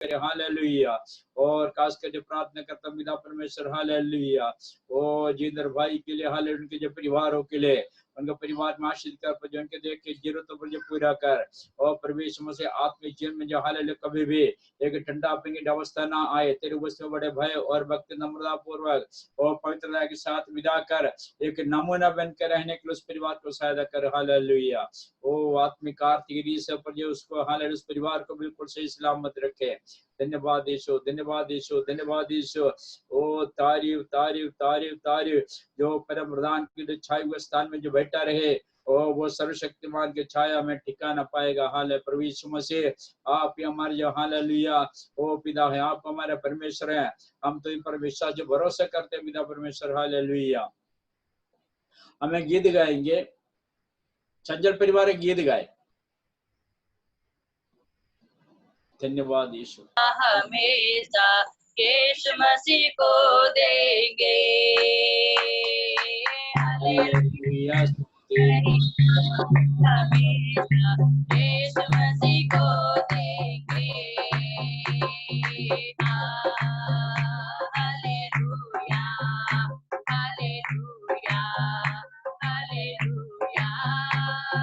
करे, हालेलुया। और खास कर जो प्रार्थना करता पिता परमेश्वर, हालेलुया, ओ जिंदर भाई के लिए, हाले उनके जो परिवारों के लिए, उनके परिवार में आशीष कर, जो उनके देख के जरूरतों पर जो पूरा कर, और परमेश्वर से आत्मिक जीवन में जो हालेलुया कभी भी एक ठंडा पिंगी अवस्था ना आए, तेरे वचन में बड़े भय और भक्ति नम्रता पूर्वक और पवित्रता के साथ विदा कर, एक नमूना बनकर रहने के लिए उस परिवार को सहायता कर, हालेलुया। ओ आत्मिक आर्थिक रीस पर जो उसको, हालेलुया, उस परिवार को बिल्कुल सही सलामत रखे। धन्यवाद यीशु, धन्यवाद यीशु, धन्यवाद यीशु। ओ तारीफ तारीफ तारीफ तारीफ, जो परम प्रधान की छाए हुए स्थान में जो बैठा रहे, और वो सर्वशक्तिमान के छाया में ठिकाना पाएगा। हाल प्रभु यीशु मसीह, आप ही हमारे जो, हालेलुया, ओ पिता है, आप हमारे परमेश्वर हैं, हम तो इन पर विश्वास जो भरोसा करते हैं पिता परमेश्वर, हालेलुया। हमें गीत गाएंगे, सज्जन परिवार गीत गाए। धन्यवाद यीशु। हमेशा यीशु मसीह को देंगे, हालेलुया, हमेशा यीशु मसीह को देंगे, hallelujah, hallelujah, hallelujah, hallelujah, hallelujah,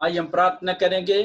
आइए हम प्रार्थना करेंगे।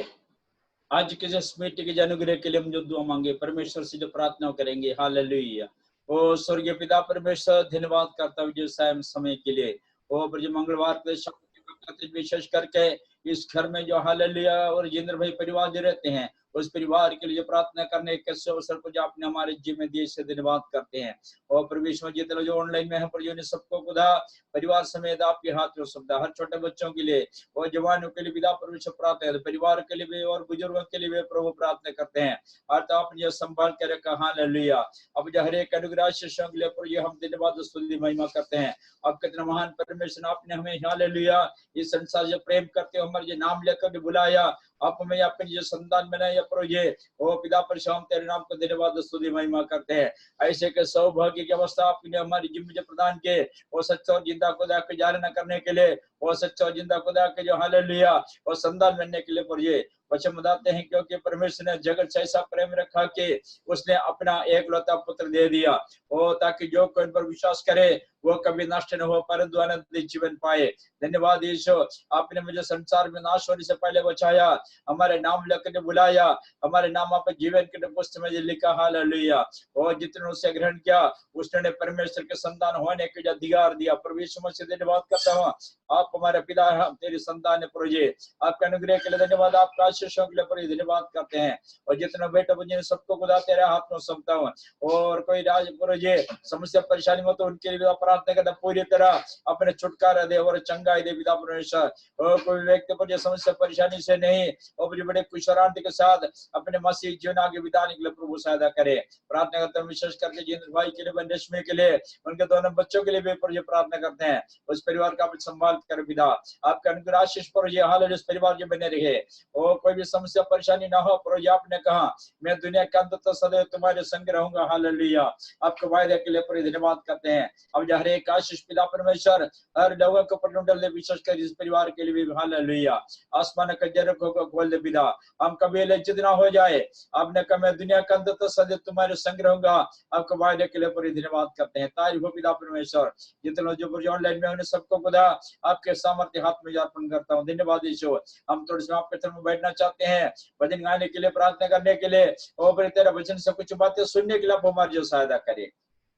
आज के इस मीटिंग के अनुग्रह के लिए हम जो दुआ मांगे, परमेश्वर से जो प्रार्थना करेंगे। हालेलुया। ओ स्वर्गीय पिता परमेश्वर, धन्यवाद करता हूँ जो सायं समय के लिए। ओ ब्रज मंगलवार के शब्द विशेष करके इस घर में जो हालेलुया और जिंद्र भाई परिवार जो रहते हैं, उस परिवार के लिए प्रार्थना करने के अवसर को जो आपने हमारे जीवन में दिए, से धन्यवाद करते हैं। और परमेश्वर जितने जो ऑनलाइन में है, प्रभु ने सबको खुदा परिवार समेत आपके हाथ में सौंपा। हर छोटे बच्चों के लिए और जवानों के लिए पिता परमेश्वर प्रार्थना है, परिवार के लिए भी और बुजुर्गों के लिए भी प्रभु प्रार्थना करते हैं। और तो आपने जो संभाल के रखा, हालेलुया। अब जो हर एक अनुग्रह शिष्यों के लिए प्रभु ये हम धन्यवाद स्तुति महिमा करते हैं। अब कितना महान परमेश्वर आपने हमें हालेलुया इस संसार से प्रेम करते हमारे जो नाम लेकर बुलाया, आप हमें अपनी जो संतान बनाया प्रभु ये ओ पिता परमेश्वर, हम तेरे नाम को धन्यवाद स्तुति महिमा करते हैं। ऐसे के सौभाग्य की अवस्था आपने हमारी जिम्मे प्रदान के, वो सच्चा और जिंदा खुदा को जान करने के लिए, वो सच्चा और जिंदा खुदा के जो हालेलुया और संतान बनने के लिए प्रभु ये वचन बताते हैं, क्योंकि परमेश्वर ने जगत से ऐसा प्रेम रखा कि उसने अपना एकलौता पुत्र दे दिया, ओ ताकि जो कोई पर विश्वास करे वो कभी नष्ट न हो परंतु अनंत जीवन पाए। धन्यवाद यीशु, आपने मुझे संसार में नाश होने से पहले बचाया, हमारे नाम लेकर बुलाया, हमारे नाम आप जीवन के पुस्तक में लिखा। हालेलुया। और जितने उससे ग्रहण किया उसने परमेश्वर के संतान होने के जो अधिकार दिया। प्रभु यीशु मसीह धन्यवाद करता हूँ, आप हमारे पिता हैं, हम तेरी संतान है प्रभु जी। आपके अनुग्रह के लिए धन्यवाद, आपका आशीषों के लिए प्रभु धन्यवाद करते हैं। और जितने बेटे मुझे सबको खुदा तेरे हाथ में सौंपता हूँ। और कोई राज प्रभु जी समस्या परेशानी हो तो उनके लिए प्रार्थना करता पूरी तरह अपने छुटकारा दे और चंगाई दे पिता परमेश्वर। और कोई व्यक्ति पर समस्या परेशानी से नहीं और मुझे बड़े खुश शांति के साथ अपने मसीह जीवन आगे बिताने के लिए प्रभु सहायता करे। प्रार्थना करते हैं विशेष करके जिंद्र भाई के लिए, रेशमी के लिए, उनके दोनों बच्चों के लिए भी प्रभु प्रार्थना करते हैं। उस परिवार का संभाल कर पिता, आपका अनुग्रह आशीष पर ये हाल इस परिवार जो बने रहे और कोई भी समस्या परेशानी ना हो। प्रभु आपने कहा मैं दुनिया के अंत तक सदैव तुम्हारे संग रहूंगा। हालेलुया। आपके वायदे के लिए प्रभु धन्यवाद करते हैं। अब जो हर एक आशीष पिता परमेश्वर हर लोगों को प्रनुडल दे, विशेष कर इस परिवार के लिए भी। हालेलुया। आसमान के जरकों को खोल दे पिता, हम कभी लज्जित ना हो जाए। आपने कहा मैं दुनिया के अंत तक सदैव तुम्हारे संग रहूंगा। आपके वायदे के लिए प्रभु धन्यवाद करते हैं। तारीफ हो पिता परमेश्वर, जितने जो ऑनलाइन में उन्हें सबको खुदा आपके सामर्थ्य हाथ में अर्पण करता हूँ। धन्यवाद यीशु। हम थोड़ी सी आपके तरफ में बैठना चाहते हैं, भजन गाने के लिए, प्रार्थना करने के लिए और तेरा वचन से कुछ बातें सुनने के लिए आप हमारी जो सहायता करे।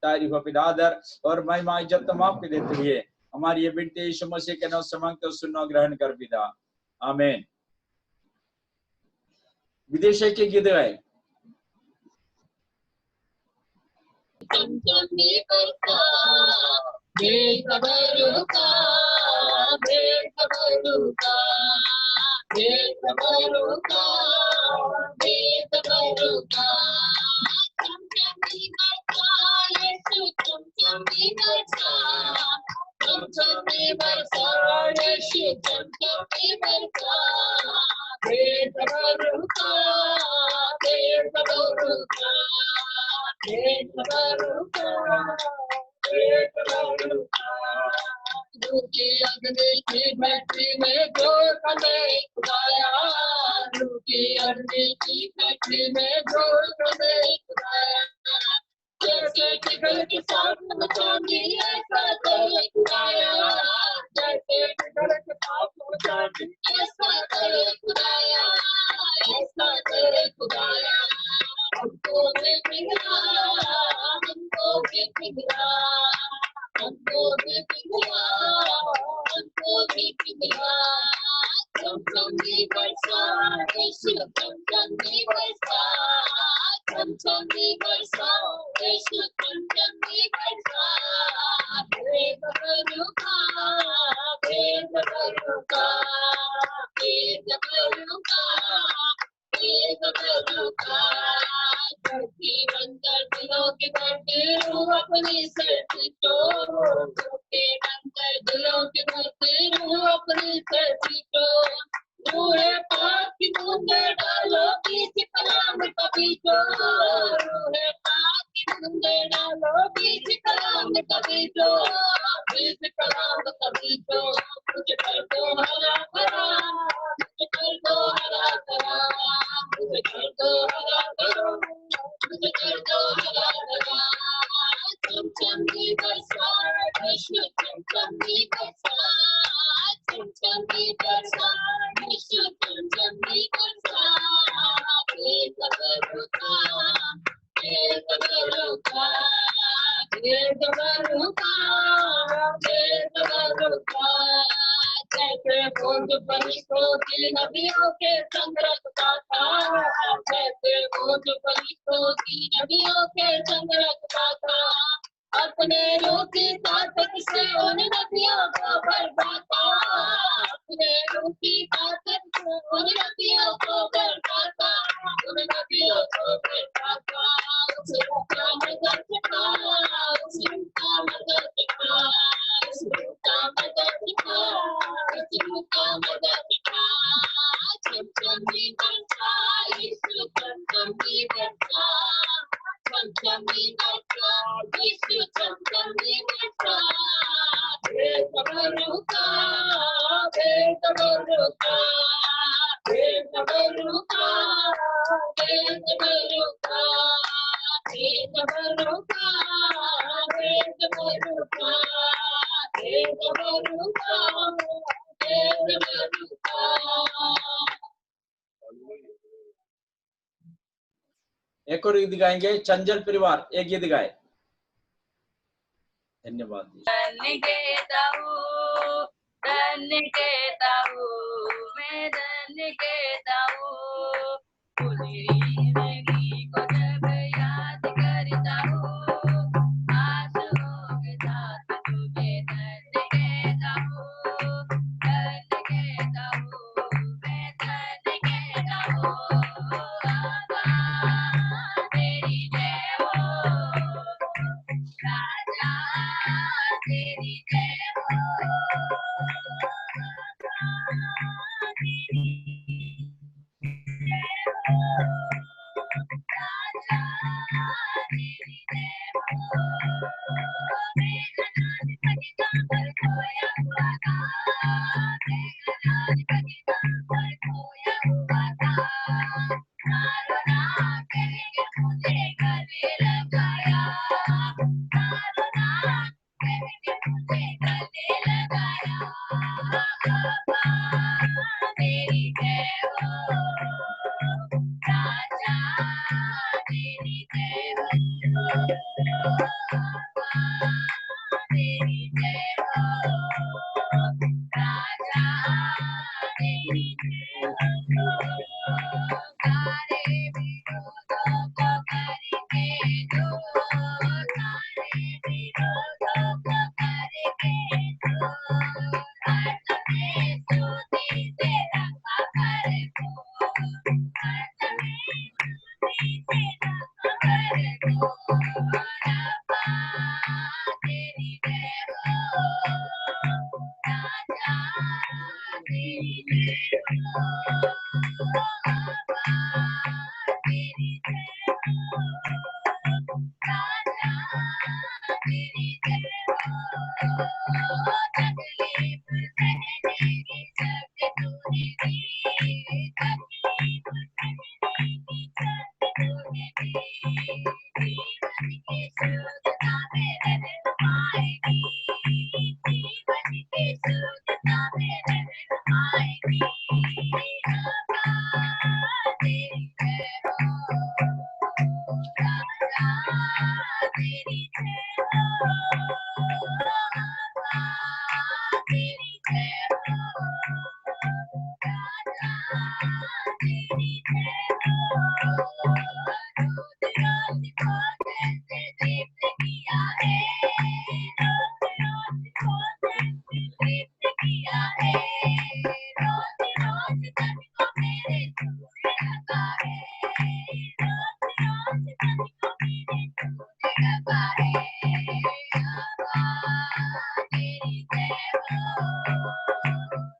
तारीफ हो पिता, आदर और महिमा इज्जत तमाम के देते हुए हमारी ये विनती यीशु मसीह के नाम से मांगते हो, सुनो ग्रहण कर पिता, आमीन। विदेश के गीत गाए। जैसे बूंद फरिश्तों की नबियों के संग रखता था, जैसे बूंद फरिश्तों की नबियों के संग रखता था, अपने रूह की ताकत से उन नबियों को बरपाता, अपने रूह की ताकत से उन नबियों को बरपाता, उन नबियों को बरपाता। उसका मदद सिखा, उसका मदद सिखा, उसका मदद सिखा, उसका मदद सिखा। चमचमी बरसा, यीशु चमचमी बरसा, चमचमी बरसा, यीशु चमचमी बरसा। बेखबर रुका, बेखबर रुका, बेखबर रुका, बेखबर रुका, बेखबर रुका, बेखबर रुका, बेखबर रुका, बेखबर रुका। एक और गीत गाएंगे, चंचल परिवार, एक गीत गाए। धन्यवाद। धन्य कहता हूँ, धन्य कहता हूँ, मैं धन्य कहता हूँ, पूरी जिंदगी को जब याद करता हूँ, आंसुओं के साथ तुझे धन्य कहता हूँ, धन्य कहता हूँ, मैं धन्य कहता हूँ। बाबा तेरी जय हो, राजा तेरी जय हो, तेरी जय हो, राजा तेरी जय हो। मेरा राजपति कहाँ पर खोया हुआ था, मेरा राजपति कहाँ पर खोया हुआ था, मारो ना कह मुझे गले लगाया, मारो ना कह मुझे गले लगाया। बाबा तेरी जय हो, राजा तेरी जय हो, बाबा तेरी जय हो, राजा तेरी जय हो। सारे विरोधों को करके दो, सारे विरोधों को करके दो, अर्थ में स्तुति से रखा कर दो, अर्थ में स्तुति से रखा कर दो। रब्बा तेरी जय हो, राजा तेरी जय हो, बाबा तेरी जय हो, राजा तेरी जय हो। तकलीफ सहने की शक्ति तूने दी, तकलीफ सहने की शक्ति तूने दी, जीवन की शुद्धता में रहनुमाई दी, जीवन की शुद्धता में रहनुमाई दी। बाबा तेरी जय हो, राजा तेरी जय हो, बाबा तेरी जय हो, राजा तेरी जय हो। रोज रोज को जैसे दीप्त किया है, रोज रोज को जैसे दीप्त किया है, रोज रोज तन को मेरे तूने ढका है, रोज रोज तन को मेरे तूने ढका है। बाबा तेरी जय हो,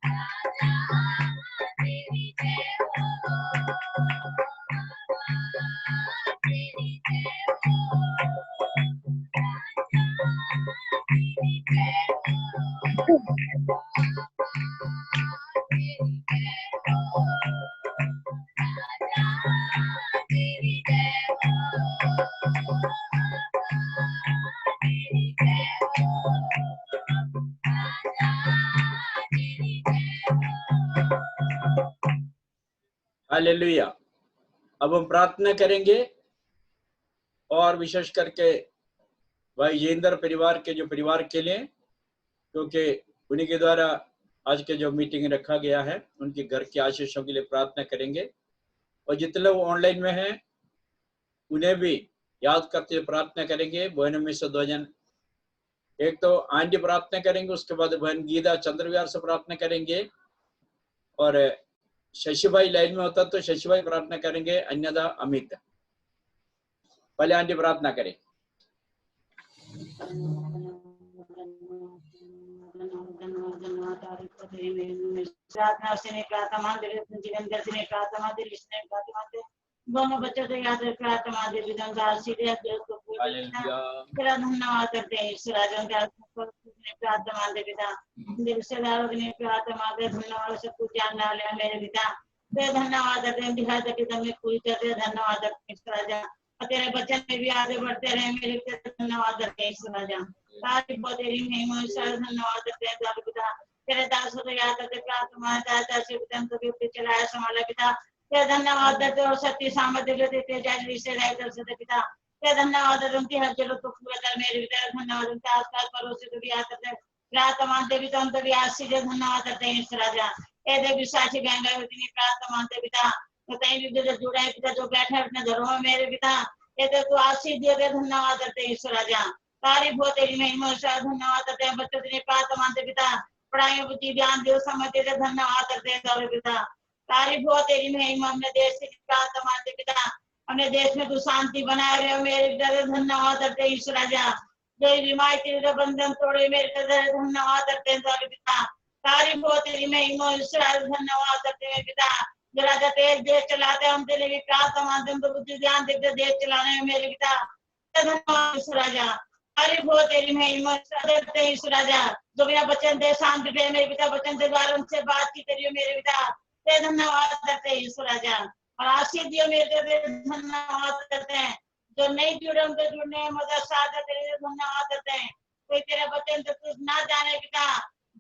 राजा तेरी जय हो, बाबा तेरी जय हो, राजा तेरी जय हो, बाबा तेरी जय हो, राजा तेरी जय हो, बाबा तेरी जय हो, राजा तेरी जय हो। हालेलुया। अब हम प्रार्थना करेंगे और विशेष करके भाई जिंदर परिवार के जो परिवार के लिए, क्योंकि उन्हीं के द्वारा आज के जो मीटिंग रखा गया है, उनके घर के आशीषों के लिए प्रार्थना करेंगे। और जितने लोग ऑनलाइन में हैं उन्हें भी याद करते हुए प्रार्थना करेंगे। बहनों में से 2 जन, एक तो आंटी प्रार्थना करेंगे, उसके बाद बहन गीता चंद्रविहार से प्रार्थना करेंगे, और शशि भाई लाइन में होता तो शशि भाई प्रार्थना करेंगे, अन्यथा अमित। पहले आंटी प्रार्थना करें। दोनों बच्चों को याद रखकर आत्मा दे विधान का आशीर्वाद दे उसको तेरा धन्यवाद करते हैं ईश्वर राजन का आत्मा दे पिता रिश्तेदारों के आत्मा दे धन्यवाद सब कुछ जानने वाले मेरे पिता तेरे धन्यवाद करते हैं दिखा दे पिता में पूरी करते धन्यवाद करते हैं ईश्वर राजा और तेरे बच्चन में भी आगे बढ़ते रहे मेरे पिता धन्यवाद करते हैं ईश्वर राजा तारीफ बहुत तेरी महिमा ईश्वर धन्यवाद करते हैं तारीफ पिता तेरे दासों को याद करते प्रार्थना दाता से पिता को भी चलाया संभाला पिता तेरे धन्यवाद देते और शक्ति सामर्थ्य देते जय से रहते पिता तेरे धन्यवाद उनकी हर जरूरत को पूरा कर मेरे पिता धन्यवाद उनके आसपास पड़ोसी को भी याद करते प्रार्थना देवी तो उनको भी आशीष धन्यवाद करते हैं ईश्वर राजा ए देवी साक्षी बहन भाई प्रार्थना मानते पिता तो कहीं भी जो जुड़ा है पिता जो बैठे हैं अपने घरों में मेरे पिता ये तो आशीष दिए धन्यवाद करते हैं ईश्वर राजा तारीफ हो तेरी महिमा धन्यवाद करते हैं बच्चों के प्रार्थना मानते पिता पढ़ाई बुद्धि ध्यान देव समझते धन्यवाद करते हैं गौरव पिता तारीफ हो तेरी महिमा अपने देश की प्रार्थना मानते पिता अपने देश में तू शांति बनाए रहे हो मेरे पिता धन्यवाद करते हैं ईश्वर राजा जो बीमारी तेरे बंधन तोड़े मेरे पिता धन्यवाद करते हैं गौरव पिता तारीफ हो तेरी महिमा ईश्वर धन्यवाद करते हैं पिता जो राजा तेज देश चलाते हैं हम तेरे लिए प्रार्थना मानते हैं बुद्धि ध्यान देते देश चलाने में मेरे पिता धन्यवाद ईश्वर राजा तारीफ हो तेरी महिमा करते हैं ईश्वर राजा जो बिना वचन दे शांति दे मेरे पिता वचन के द्वारा उनसे बात की करियो मेरे पिता धन्यवाद करते हैं ईश्वर राजा और आशीष दियो मेरे धन्यवाद करते हैं जो नहीं जुड़े उनके जुड़ने में मदद साथ तेरे धन्यवाद करते हैं कोई तेरा वचन तो कुछ ना जाने पिता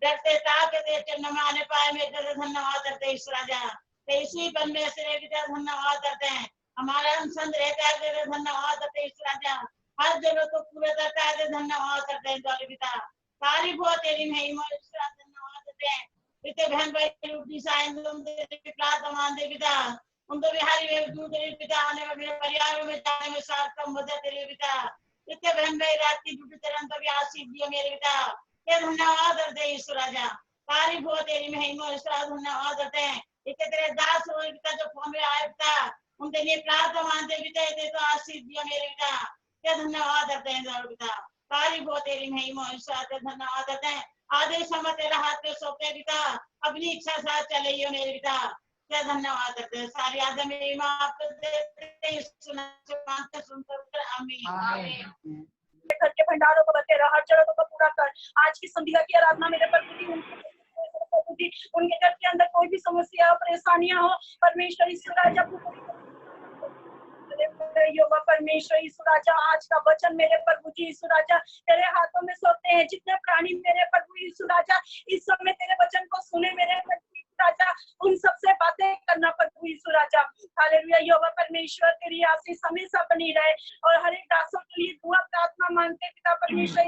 डरते ताकि तेरे चरण में आने पाए मेरे धन्यवाद करते हैं ईश्वर राजा इसी परमेश्वर पिता धन्यवाद करते हैं हमारा अनशन रहता है तेरे धन्यवाद करते हैं ईश्वर राजा हर जरूरत को पूरा करता है धन्यवाद करते हैं गौरी पिता तारीफ हो तेरी महिमा ईश्वर धन्यवाद करते हैं पिता बहन भाई रूटी साइन प्रार्थना दे पिता उनको बिहारी में दूध पिता आने में मेरे परिवार में जाने में सार्थक मदद तेरे पिता पिता बहन भाई रात की ड्यूटी तरह तो भी आशीष दिया मेरे पिता ये धन्यवाद करते हैं ईश्वर राजा तारीफ हो तेरी महिमा ईश्वर धन्यवाद करते हैं इतने तेरे दास हो पिता जो फोन में आए पिता उनके लिए प्रार्थना मानते पिता ये तो आशीष दिया मेरे पिता ये धन्यवाद करते हैं पिता तारीफ हो तेरी महिमा ईश्वर धन्यवाद करते हैं आधे समय तेरा हाथ पे सौंपे पिता अपनी इच्छा साथ चले मेरे पिता क्या धन्यवाद करते हैं सारी आदमी महिमा आपको देते हैं सुनकर आमीन घर के भंडारों को बतेरा हर जरूरतों को पूरा कर आज की संध्या की आराधना मेरे प्रभु उनके घर के अंदर कोई भी समस्या परेशानियां हो परमेश्वर ईश्वर राजा योगा परमेश्वर ईश्वर राजा आज का वचन मेरे प्रभु जी ईश्वर राजा तेरे हाथों में सौंपते हैं जितने प्राणी मेरे प्रभु ईश्वर राजा इस समय तेरे वचन को सुने मेरे राजा उन सबसे बातें करना प्रभु यीशु राजा हालेलुया योगा परमेश्वर तेरी आशीष हमेशा बनी रहे और हर एक दासों के लिए दुआ प्रार्थना मांगते पिता परमेश्वर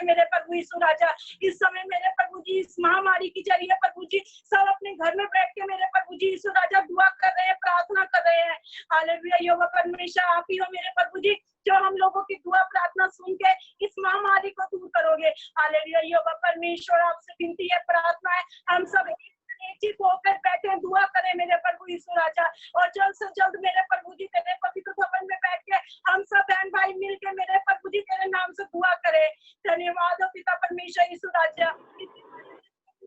मेरे प्रभु यीशु राजा इस समय मेरे प्रभु जी इस महामारी की जरिए प्रभु जी सब अपने घर में बैठ के मेरे प्रभु जी यीशु राजा दुआ कर रहे हैं प्रार्थना कर रहे हैं हालेलुया योगा परमेश्वर आप ही हो मेरे प्रभु जी जो हम लोगों की दुआ प्रार्थना सुन के इस महामारी को दूर करोगे हालेलुया योगा परमेश्वर आपसे विनती है प्रार्थना है हम सब एक ही होकर बैठे दुआ करें मेरे प्रभु यीशु राजा और जल्द से जल्द मेरे प्रभु जी तेरे पवित्र भवन में बैठ के हम सब बहन भाई मिल के मेरे प्रभु जी तेरे नाम से दुआ करें धन्यवाद हो पिता परमेश्वर यीशु राजा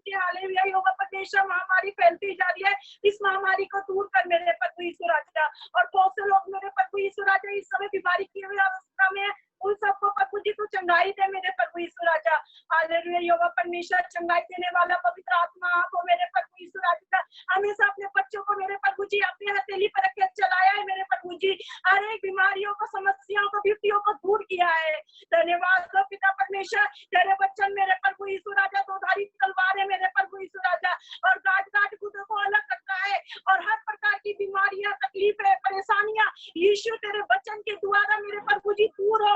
हालेलुया योगा परमेश्वर महामारी फैलती जा रही है इस महामारी को दूर कर मेरे प्रभु यीशु राजा और बहुत से लोग मेरे प्रभु यीशु राजा इस समय बीमारी की हुई अवस्था में उन सबको प्रभु जी को चंगाई दे मेरे प्रभु यीशु राजा हालेलुया योगा परमेश्वर चंगाई देने वाला पवित्र आत्मा आपको मेरे प्रभु यीशु राजा हमेशा अपने बच्चों को मेरे प्रभु जी अपनी हथेली पर रख के चलाया है मेरे प्रभु जी हर एक बीमारियों को समस्याओं को विपत्तियों को दूर किया है धन्यवाद हो पिता परमेश्वर तेरे बच्चन मेरे प्रभु यीशु राजा दोधारी तलवार है मेरे प्रभु यीशु राजा और गांठ गांठ गुदों को अलग करता है और हर प्रकार की बीमारियां तकलीफें परेशानियां यीशु तेरे बच्चन के द्वारा मेरे प्रभु जी दूर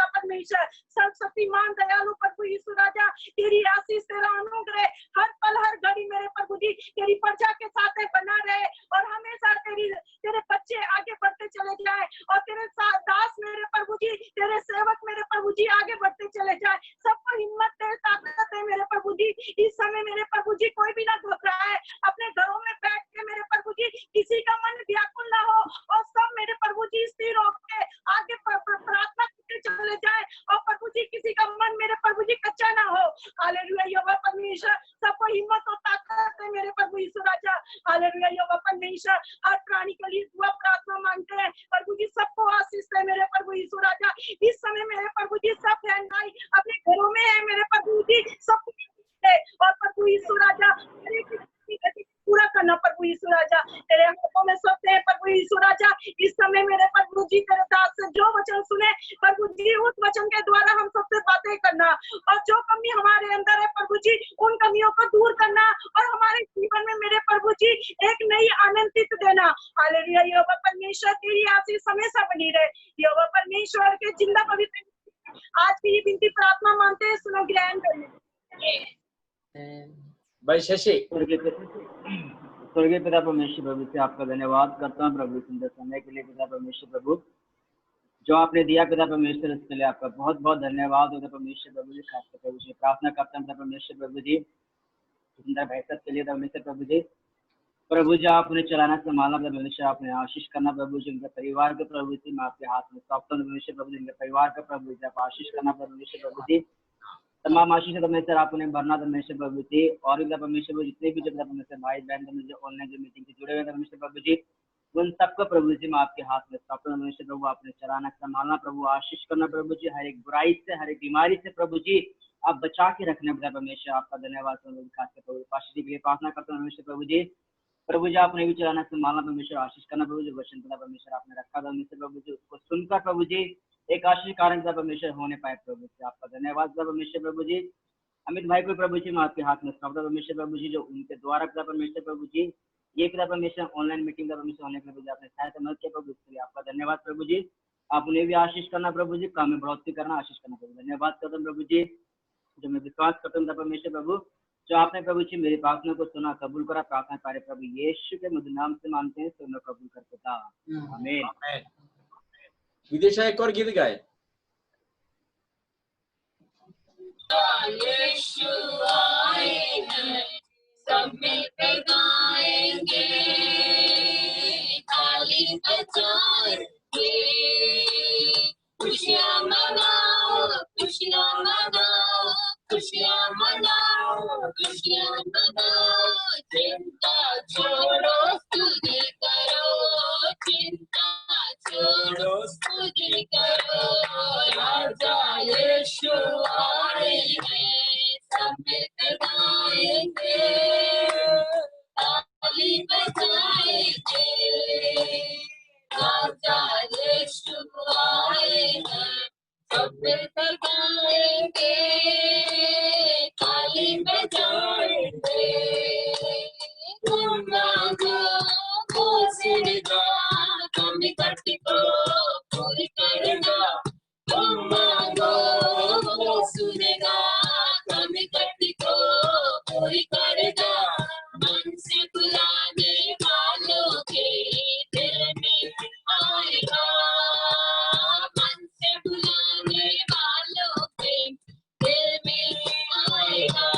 पिता परमेश्वर, सर्वशक्तिमान दयालु प्रभु यीशु राजा, तेरी आशीष तेरा अनुग्रह हर पल हर घड़ी मेरे प्रभु जी तेरी प्रजा के साथ बना रहे और हमेशा तेरे बच्चे आगे बढ़ते चले जाए और तेरे दास मेरे प्रभु जी, तेरे सेवक मेरे प्रभु जी आगे बढ़ते चले जाए। सबको हिम्मत दे, ताकत दे मेरे प्रभु जी। इस समय मेरे प्रभु जी कोई भी ना घबराए, अपने घरों में बैठ के मेरे प्रभु जी किसी का मन व्याकुल ना हो और सब मेरे प्रभु जी स्थिर होके आगे प्रार्थना करते चले जाए और प्रभु जी किसी का मन मेरे प्रभु जी कच्चा ना हो। हालेलुया यहोवा परमेश्वर, सबको हिम्मत और ताकत दे मेरे प्रभु यीशु राजा। हालेलुया यहोवा परमेश्वर, हर प्राणी के लिए दुआ प्रार्थना मांगते हैं प्रभु जी, सबको आशीष दे मेरे प्रभु यीशु राजा। इस समय मेरे प्रभु जी सब बहन भाई अपने घरों में है मेरे प्रभु जी, सब और प्रभु यीशु राजा पूरा करना प्रभु यीशु राजा, तेरे हाथों में सौंपते हैं प्रभु यीशु राजा। इस समय मेरे प्रभु जी तेरे दास से जो वचन सुने प्रभु जी, उस वचन के द्वारा हम सबसे बातें करना और जो कमी हमारे अंदर है प्रभु जी, उन कमियों को दूर करना और हमारे जीवन में मेरे प्रभु जी एक नई आनंदित देना। हालेलुया यहोवा परमेश्वर, तेरी आशीष हमेशा बनी रहे। यहोवा परमेश्वर के जिंदा पवित्र आज की ये विनती प्रार्थना मानते हैं, सुनो ग्रहण करने। भाई शशि। स्वर्गीय पिता परमेश्वर प्रभु से आपका धन्यवाद करता हूँ प्रभु, सुंदर समय के लिए पिता परमेश्वर प्रभु जो आपने दिया पिता परमेश्वर, उसके लिए आपका बहुत बहुत धन्यवाद होता परमेश्वर प्रभु जी। खास कर प्रभु जी प्रार्थना करता हूँ परमेश्वर प्रभु जी सुंदर बहसत के लिए परमेश्वर प्रभु जी। प्रभु जी आपने चलाना संभालना परमेश्वर, आपने आशीष करना प्रभु जी, उनके परिवार के प्रभु जी मैं आपके हाथ में सौंपता हूँ परमेश्वर प्रभु जी। उनके परिवार का प्रभु जी आप आशीष करना परमेश्वर प्रभु जी, तमाम आशीष परमेश्वर आप उन्हें भरना परमेश्वर प्रभु जी। और भी परमेश्वर प्रभु जितने भी जगह परमेश्वर भाई बहन जो ऑनलाइन जो मीटिंग से जुड़े हुए परमेश्वर प्रभु जी, उन सबका प्रभु जी मैं आपके हाथ में सौंपता हूं परमेश्वर प्रभु। आपने चलाना संभालना प्रभु, आशीष करना प्रभु जी, हर एक बुराई से हर एक बीमारी से प्रभु जी आप बचा के रखने पिता परमेश्वर, आपका धन्यवाद खासकर प्रभु पाशी जी के लिए प्रार्थना करता हूँ परमेश्वर प्रभु जी। प्रभु जी आपने भी चलाना संभालना परमेश्वर, आशीष करना प्रभु जी। वचन पिता परमेश्वर आपने रखा परमेश्वर प्रभु जी, उसको सुनकर प्रभु जी एक आशीष कारण पिता परमेश्वर होने पाए प्रभु जी, आपका धन्यवाद पिता परमेश्वर प्रभु जी। अमित भाई को प्रभु जी मैं आपके हाथ में सौंपता परमेश्वर प्रभु जी, जो उनके द्वारा पिता परमेश्वर प्रभु जी ये पिता परमेश्वर ऑनलाइन मीटिंग का परमेश्वर होने के लिए आपने सहायता मदद किया प्रभु, इसके लिए आपका धन्यवाद प्रभु जी। आप उन्हें भी आशीष करना प्रभु जी, काम में बढ़ोतरी करना, आशीष करना प्रभु, धन्यवाद करता हूँ प्रभु जी। जो मैं विश्वास करता हूँ परमेश्वर प्रभु, जो आपने प्रभु जी मेरी प्रार्थना को सुना कबूल करा, प्रार्थना पारे प्रभु यीशु के मधुर नाम से मांगते हैं, सुनो कबूल करके था, आमीन। विदेशा एक और गीत गाए। यीशु आए हैं, सब मिलकर गाएंगे, ताली बजाएंगे, खुशियाँ मनाओ, खुशियाँ मनाओ, खुशियाँ मनाओ, खुशियाँ मनाओ, चिंता छोड़ो स्तुति करो, चिंता छोड़ो स्तुति करो, राजा यीशु आए हैं, सब मिलकर गाएंगे, ताली बजाएंगे, राजा यीशु आए हैं, सब मिलकर गाएंगे, ताली बजाएंगे, तुम मांगो वो सुनेगा, तुम इकट्ठी करो पूरी करेगा, तुम मांगो वो सुनेगा, तुम इकट्ठी करो पूरी करेगा, मन से बुलाने वालों के दिल में आएगा, मन से बुलाने वालों के दिल में आएगा,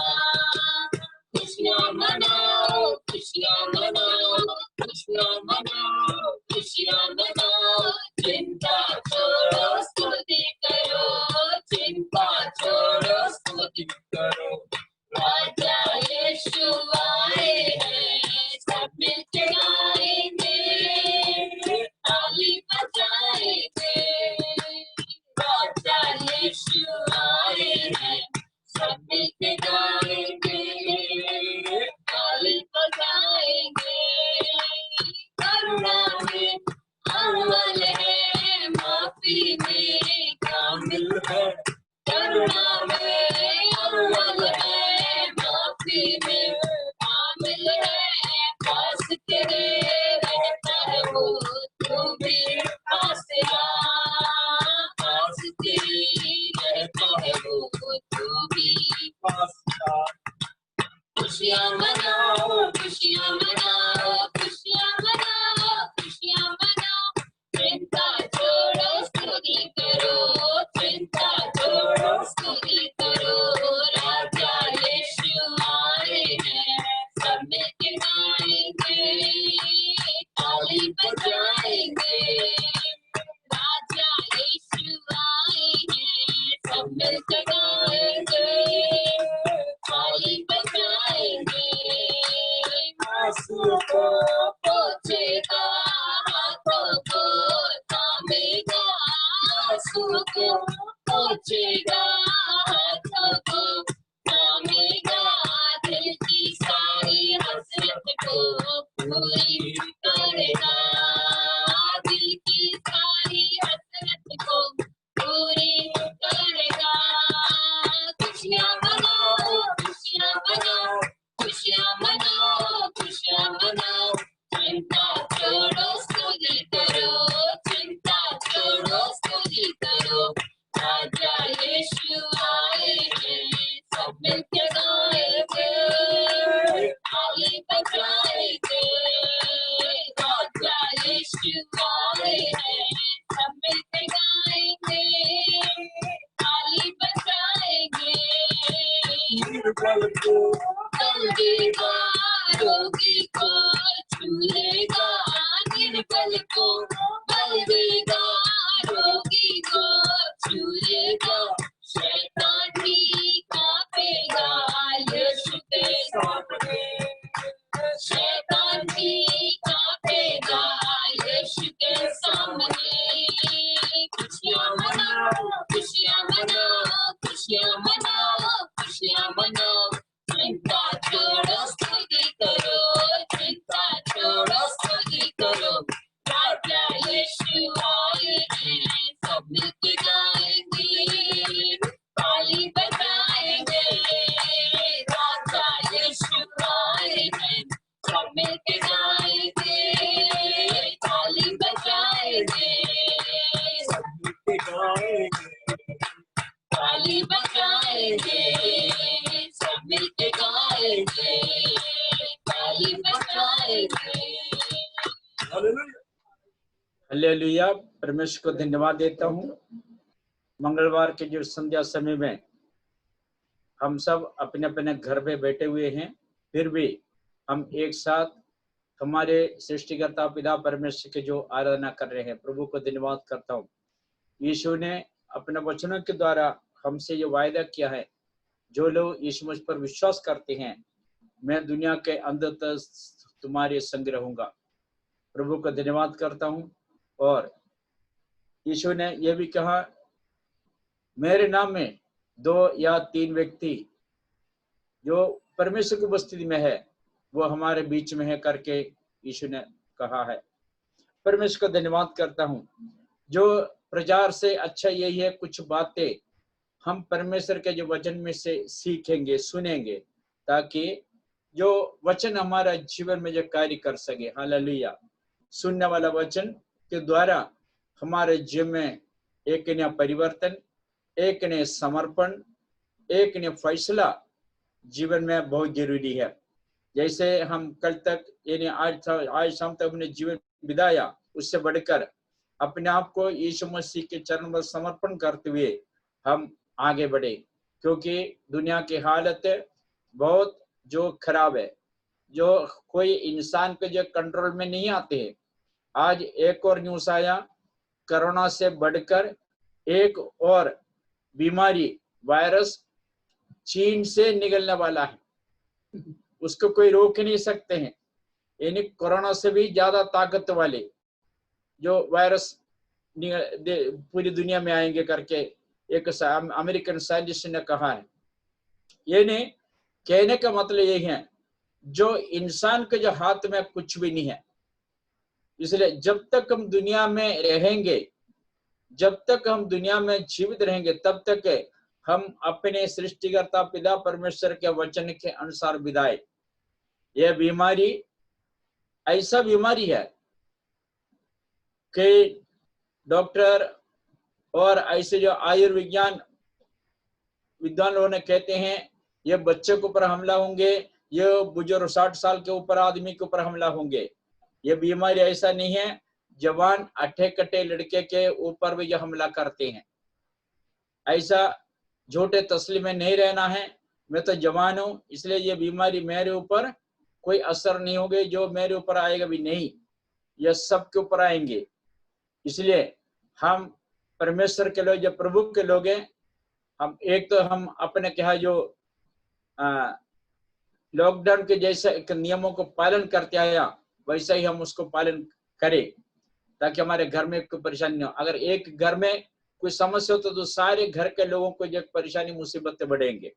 खुशियाँ मनाओ, खुशियाँ मनाओ, खुशियाँ मनाओ, खुशियाँ मनाओ, चिंता छोड़ो स्तुति करो, चिंता छोड़ो स्तुति करो, राजा यीशु आए हैं, सब मिलके गाएंगे, ताली बजाएंगे, राजा यीशु आए हैं, सब मिलके गाएंगे, ताली बजाएंगे, करुणा में अव्वल है, माफी में कामिल है, करुणा में अव्वल है, माफी में कामिल है, पास तेरे रहता है वो, तू भी पास आ, पास तेरी सब मिलके गाएंगे, थाली बजाएंगे, आंसू को पोंछेगा, हाथों को थामेगा, आंसू को पोंछेगा, हाथों को थामेगा, दिल की सारी हसरत को पूरी करेगा, दिल की सारी हसरत को पूरी करेगा। खुशियाँ मनाओ, खुशियाँ मनाओ, खुशियाँ मनाओ, खुशियाँ मनाओ, चिंता छोड़ो स्तुति करो, चिंता छोड़ो स्तुति करो, राजा यीशु आए हैं, सब मिलके गाएंगे, थाली बजाएंगे, राजा यीशु आए हैं, सब मिलके गाएंगे, थाली बजाएंगे, निर्बल को बलदेगा, रोगी को छूलेगा, निर्बल को बलदेगा, रोगी को छूलेगा, शैतान भी कांपेगा यीशु के सामने, शैतान भी कांपेगा यीशु के सामने। खुशियाँ मनाओ, खुशियाँ मनाओ, खुशियाँ मनाओ, खुशियाँ मनाओ, चिंता छोड़ो स्तुति करो, चिंता छोड़ो स्तुति करो, राजा यीशु आए हैं, सब मिलके गाएंगे, ताली बजाएंगे, राजा यीशु आए हैं, सब मिलके गाएंगे, ताली बजाएंगे, सब मिलके गाएंगे, ताली बजाएंगे, सब मिलके गाएंगे, ताली बजाएंगे। हालेलुया। परमेश्वर को धन्यवाद देता हूँ। मंगलवार के जो संध्या समय में हम सब अपने अपने घर पे बैठे हुए हैं, फिर भी हम एक साथ हमारे सृष्टिकर्ता पिता परमेश्वर के जो आराधना कर रहे हैं, प्रभु को धन्यवाद करता हूँ। यीशु ने अपने वचनों के द्वारा हमसे ये वायदा किया है, जो लोग यीशु मुझ पर विश्वास करते हैं, मैं दुनिया के अंत तक तुम्हारे संग रहूंगा। प्रभु को धन्यवाद करता हूँ। और यीशु ने यह भी कहा, मेरे नाम में 2 या 3 व्यक्ति जो परमेश्वर की उपस्थिति में है, वो हमारे बीच में है करके यीशु ने कहा है। परमेश्वर को धन्यवाद करता हूँ। जो प्रचार से अच्छा यही है, कुछ बातें हम परमेश्वर के जो वचन में से सीखेंगे, सुनेंगे, ताकि जो वचन हमारा जीवन में जो कार्य कर सके। हालेलुया। सुनने वाला वचन के द्वारा हमारे जीवन में एक नया परिवर्तन, एक नया समर्पण, एक नया फैसला जीवन में बहुत जरूरी है। जैसे हम कल तक यानी आज शाम तक अपने जीवन बिताया, उससे बढ़कर अपने आप को यीशु मसीह के चरण में समर्पण करते हुए हम आगे बढ़े, क्योंकि दुनिया की हालत बहुत जो खराब है, जो कोई इंसान के जो कंट्रोल में नहीं आते हैं। आज एक और न्यूज़ आया, कोरोना से बढ़कर एक और बीमारी, वायरस चीन से निकलने वाला है, उसको कोई रोक नहीं सकते हैं। यानी कोरोना से भी ज्यादा ताकत वाले जो वायरस पूरी दुनिया में आएंगे करके एक अमेरिकन साइंटिस्ट ने कहा है। यानी कहने का मतलब यही है, जो इंसान के जो हाथ में कुछ भी नहीं है। इसलिए जब तक हम दुनिया में रहेंगे, जब तक हम दुनिया में जीवित रहेंगे, तब तक हम अपने सृष्टिकर्ता पिता परमेश्वर के वचन के अनुसार बिताए। यह बीमारी ऐसा बीमारी है कि डॉक्टर और ऐसे जो आयुर्विज्ञान विद्वान लोगों ने कहते हैं, ये बच्चे के ऊपर हमला होंगे, ये बुजुर्ग 60 साल के ऊपर आदमी के ऊपर हमला होंगे। ये बीमारी ऐसा नहीं है जवान अट्ठे कट्टे लड़के के ऊपर भी जो हमला करते हैं। ऐसा झूठे तस्लीम में नहीं रहना है। मैं तो जवान हूं, इसलिए ये बीमारी मेरे ऊपर कोई असर नहीं होगी, जो मेरे ऊपर आएगा भी नहीं, यह सबके ऊपर आएंगे। इसलिए हम परमेश्वर के लोग, जब प्रभु के लोग हैं, हम एक तो हम अपने क्या जो लॉकडाउन के जैसे एक नियमों को पालन करते आया, वैसा ही हम उसको पालन करें ताकि हमारे घर में कोई परेशानी न हो। अगर एक घर में कोई समस्या हो तो सारे घर के लोगों को जो परेशानी मुसीबतें बढ़ेंगे।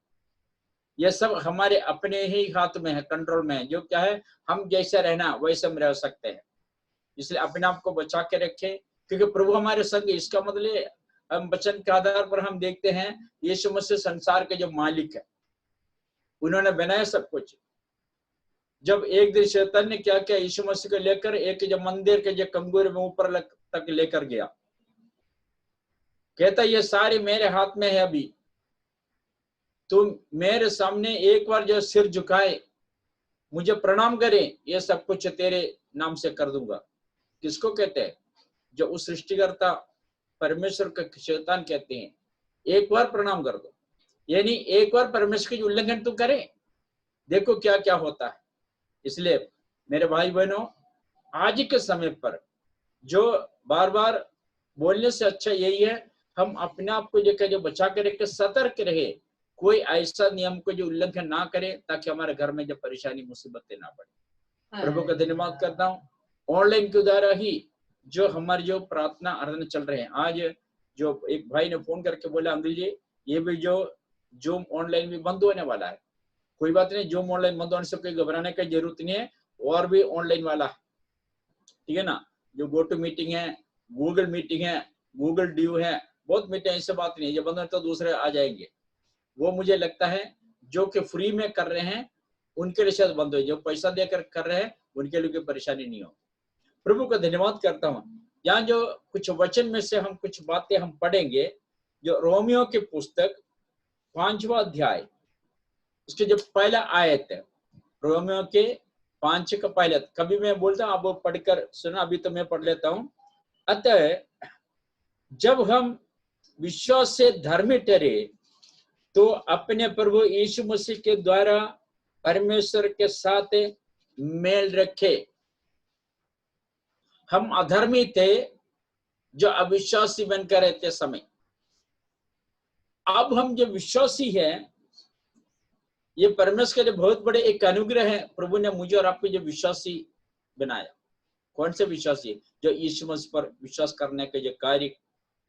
ये सब हमारे अपने ही हाथ में है, कंट्रोल में है। जो क्या है, हम जैसे रहना वैसे हम रह सकते हैं। इसलिए अपने आप को बचा के रखें, क्योंकि प्रभु हमारे संग। इसका मतलब हम वचन के आधार पर हम देखते हैं यीशु मसीह संसार के जो मालिक है, उन्होंने बनाया सब कुछ। जब एक दिन शैतान ने क्या किया, यीशु मसीह को लेकर एक जो मंदिर के जो कंगूरे में ऊपर तक लेकर गया, कहता ये सारे मेरे हाथ में है, अभी तुम मेरे सामने एक बार जो सिर झुकाए, मुझे प्रणाम करे, ये सब कुछ तेरे नाम से कर दूंगा। किसको कहते हैं? जो उस सृष्टिकर्ता परमेश्वर का शैतान कहते हैं एक बार प्रणाम कर दो, यानी एक बार परमेश्वर की उल्लंघन तुम करे, देखो क्या क्या होता है। इसलिए मेरे भाई बहनों, आज के समय पर जो बार बार बोलने से अच्छा यही है हम अपने आप को जो बचा के रखे, सतर्क रहे, कोई ऐसा नियम को जो उल्लंघन ना करे ताकि हमारे घर में जो परेशानी मुसीबतें ना बढ़े। प्रभु का धन्यवाद करता हूँ। ऑनलाइन के द्वारा ही जो हमारी जो प्रार्थना आराधना चल रहे हैं, आज जो एक भाई ने फोन करके बोला, अंकल जी ये भी जो जूम ऑनलाइन भी बंद होने वाला है। कोई बात नहीं, जूम ऑनलाइन बंद होने से कोई घबराने की जरूरत नहीं है, और भी ऑनलाइन वाला है, ठीक है ना। जो गो टू मीटिंग है, गूगल मीटिंग है, गूगल ड्यू है, बहुत मीटिंग, ऐसे बात नहीं है। जब बंद हो तो दूसरे आ जाएंगे। वो मुझे लगता है जो कि फ्री में कर रहे हैं उनके लिए शायद बंद हो, जो पैसा देकर कर रहे हैं उनके लिए कोई परेशानी नहीं हो। प्रभु का धन्यवाद करता हूँ। यहाँ जो कुछ वचन में से हम कुछ बातें हम पढ़ेंगे, जो रोमियो की पुस्तक 5वां अध्याय, उसके जो पहला आयत है, रोमियो के 5 का पहला। कभी मैं बोलता हूँ आप वो पढ़कर सुना, अभी तो मैं पढ़ लेता हूँ। अतः जब हम विश्वास से धर्मी ठहरे तो अपने प्रभु यीशु मसीह के द्वारा परमेश्वर के साथ मेल रखे। हम अधर्मी थे जो अविश्वासी बनकर रहते समय, अब हम जो विश्वासी हैं, ये परमेश्वर के बहुत बड़े एक अनुग्रह है। प्रभु ने मुझे और आपको जो विश्वासी बनाया। कौन से विश्वासी? जो यीशु मसीह पर विश्वास करने के जो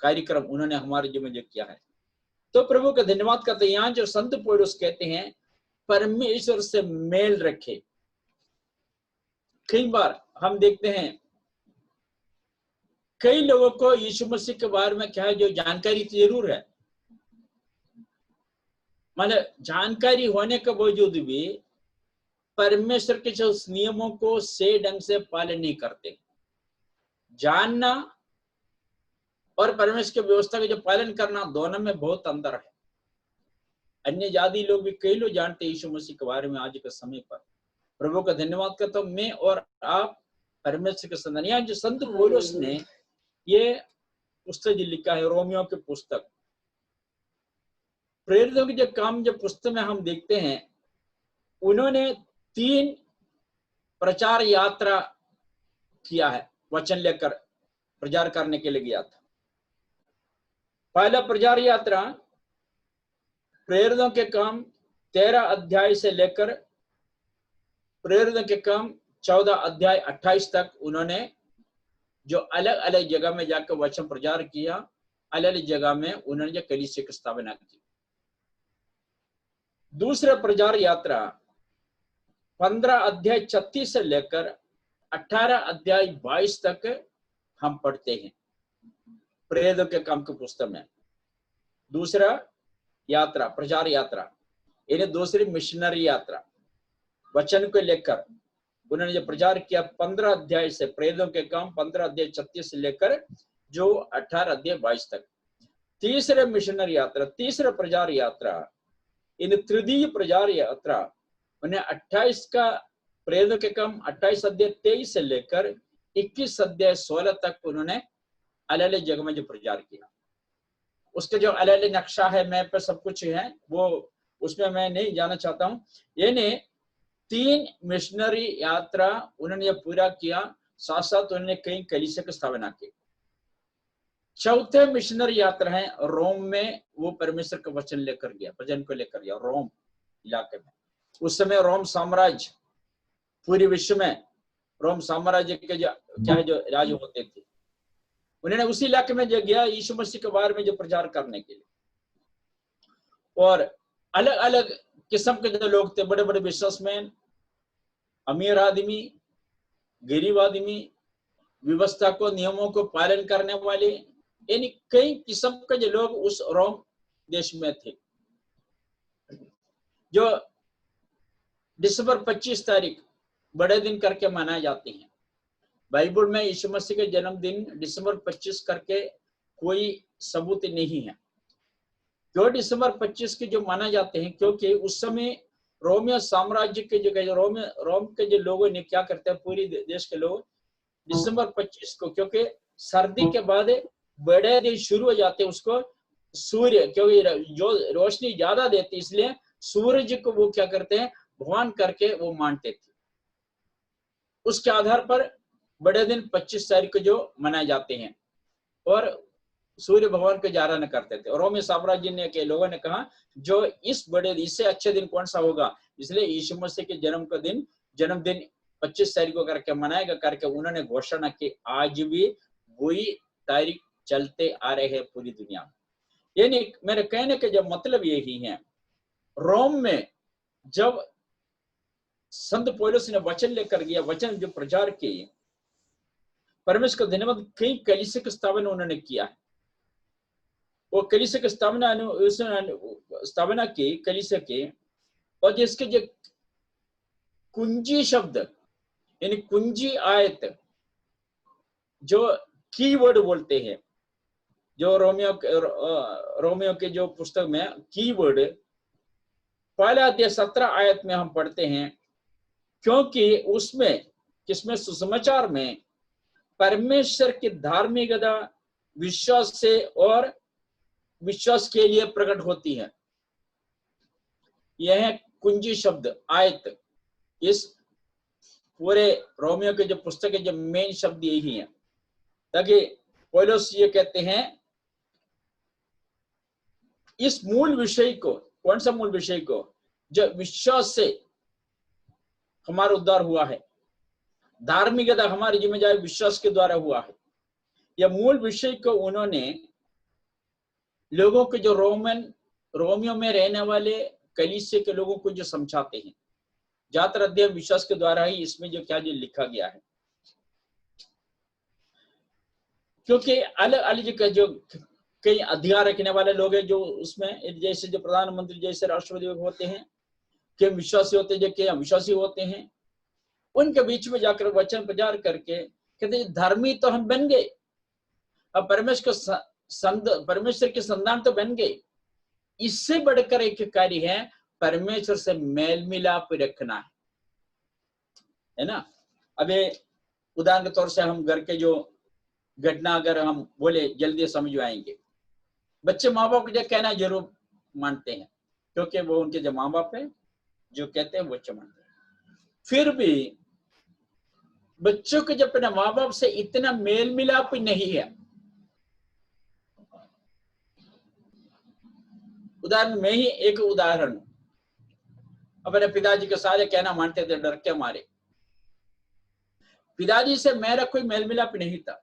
कार्यक्रम उन्होंने हमारे जीवन में जो किया है। तो प्रभु का धन्यवाद करते हैं। यहाँ जो संत पौलुस कहते हैं परमेश्वर से मेल रखे। कई बार हम देखते हैं कई लोगों को यीशु मसीह के बारे में क्या है, जो जानकारी तो जरूर है, मतलब जानकारी होने के बावजूद भी परमेश्वर के जो नियमों को सही ढंग से पालन नहीं करते। जानना और परमेश्वर की व्यवस्था का जो पालन करना, दोनों में बहुत अंतर है। अन्य जाति लोग भी कई लोग जानते हैं यीशु मसीह के बारे में आज के समय पर। प्रभु का धन्यवाद करता हूँ। मैं और आप परमेश्वर के संतान। यहाँ जो संत पौलुस ने ये पुस्तक जो लिखा है, रोमियो की पुस्तक, प्रेरितों के जो काम जो पुस्तक में हम देखते हैं, उन्होंने 3 प्रचार यात्रा किया है। वचन लेकर प्रचार करने के लिए गया था। पहला प्रचार यात्रा प्रेरितों के काम 13 अध्याय से लेकर प्रेरितों के काम 14 अध्याय 28 तक उन्होंने जो अलग अलग जगह में जाकर वचन प्रचार किया, अलग अलग जगह में उन्होंने जो कलीसिया की स्थापना की। दूसरा प्रचार यात्रा 15 अध्याय 36 से लेकर 18 अध्याय 22 तक हम पढ़ते हैं प्रेरितों के काम की पुस्तक में। दूसरा यात्रा प्रचार यात्रा, यानी दूसरी मिशनरी यात्रा, वचन को लेकर उन्होंने जो प्रचार किया 15 अध्याय से, प्रेरितों के काम 15 अध्याय 36 से लेकर जो 18 अध्याय 22 तक। तीसरे मिशनरी यात्रा, तीसरा प्रचार यात्रा, इन तृतीय प्रचार यात्रा उन्हें 28 का प्रेरितों के काम 28 अध्याय 23 से लेकर 21 अध्याय 16 तक उन्होंने अलग अलग जगह में जो प्रचार किया। उसके जो अलग अलग नक्शा है, मैप पे सब कुछ है, वो उसमें मैं नहीं जाना चाहता हूँ। यानी 3 मिशनरी यात्रा उन्होंने पूरा किया, साथ साथ उन्होंने कई कलीसिया की स्थापना की। चौथे मिशनरी यात्रा है रोम में, वो परमेश्वर का वचन लेकर गया, वचन को लेकर गया रोम इलाके में। उस समय रोम साम्राज्य पूरे विश्व में, रोम साम्राज्य के जो राज होते थे, उन्होंने उसी इलाके में जो गया यीशु मसीह के बारे में जो प्रचार करने के लिए। और अलग अलग किस्म के जो लोग थे, बड़े बड़े बिजनेसमैन, अमीर आदमी, गरीब आदमी, व्यवस्था को नियमों को पालन करने वाले, यानी कई किस्म के जो लोग उस रोम देश में थे। जो दिसंबर 25 तारीख बड़े दिन करके मनाए जाते हैं। बाइबल में यीशु मसीह के जन्मदिन दिसंबर 25 करके कोई सबूत नहीं है। क्यों दिसंबर 25 के जो माना जाते हैं? क्योंकि उस समय रोमियो साम्राज्य के जो रोम के जो लोगों ने क्या करते हैं, पूरी देश के लोग दिसंबर 25 को, क्योंकि सर्दी के बाद बड़े दिन शुरू हो जाते हैं, उसको सूर्य, क्योंकि जो रोशनी ज्यादा देती, इसलिए सूरज को वो क्या करते हैं, भगवान करके वो मानते थे। उसके आधार पर बड़े दिन 25 तारीख को जो मनाए जाते हैं और सूर्य भगवान को आराधना करते थे। और रोमी साम्राज्य ने के लोगों ने कहा जो इस बड़े इससे अच्छे दिन कौन सा होगा, इसलिए यीशु मसीह के जन्मदिन 25 तारीख को करके मनाएगा करके उन्होंने घोषणा की। आज भी वही तारीख चलते आ रहे हैं पूरी दुनिया में। यानी मेरे कहने का जब मतलब यही है, रोम में जब संत पौलुस ने वचन लेकर गया, वचन जो प्रचार किए, परमेश्वर का धन्यवाद, कई कलीसिया की स्थापना उन्होंने किया है। वो कलीसिया की स्थापना की कलीसिया के, और जिसके जो कुंजी शब्द यानी कुंजी आयत जो कीवर्ड बोलते हैं, जो रोमियो के जो पुस्तक में कीवर्ड पहला अध्याय 17 आयत में हम पढ़ते हैं, क्योंकि उसमें किसमें सुसमाचार में परमेश्वर की धार्मिकता विश्वास से और विश्वास के लिए प्रकट होती है। यह कुंजी शब्द आयत इस पूरे रोमियो के जो पुस्तक के जो मेन शब्द यही है, ताकि पौलुस ये कहते हैं इस मूल विषय को, कौन सा मूल विषय को, जो विश्वास से हमारा उद्धार हुआ है, धार्मिकता हमारी जिम्मेदारी विश्वास के द्वारा हुआ है। यह मूल विषय को उन्होंने लोगों के जो रोमियो में रहने वाले कलीसिया के लोगों को जो समझाते हैं, ज्यादातर अध्ययन विश्वास के द्वारा ही इसमें जो क्या जो लिखा गया है। क्योंकि अलग अलग जो कई अधिकार रखने वाले लोग हैं जो उसमें, जैसे जो प्रधानमंत्री जैसे राष्ट्रपति होते हैं, के विश्वासी होते हैं, जो के अविश्वासी होते हैं, उनके बीच में जाकर वचन प्रचार करके कहते धर्मी तो हम बन गए, अब परमेश्वर के संतान तो बन गए। इससे बढ़कर एक कार्य है परमेश्वर से मेल मिलाप रखना है ना। अबे उदाहरण के तौर से हम घर के जो घटना अगर हम बोले जल्दी समझ आएंगे, बच्चे माँ बाप को जो कहना जरूर मानते हैं, क्योंकि वो उनके जो माँ बाप है जो कहते हैं वो बच्चे मानते हैं। फिर भी बच्चों के जब अपने माँ बाप से इतना मेल मिलाप नहीं है, उदाहरण में ही एक उदाहरण, अपने पिताजी के सारे कहना मानते थे डर के मारे। पिताजी से मेरा कोई मेल मिलाप नहीं था।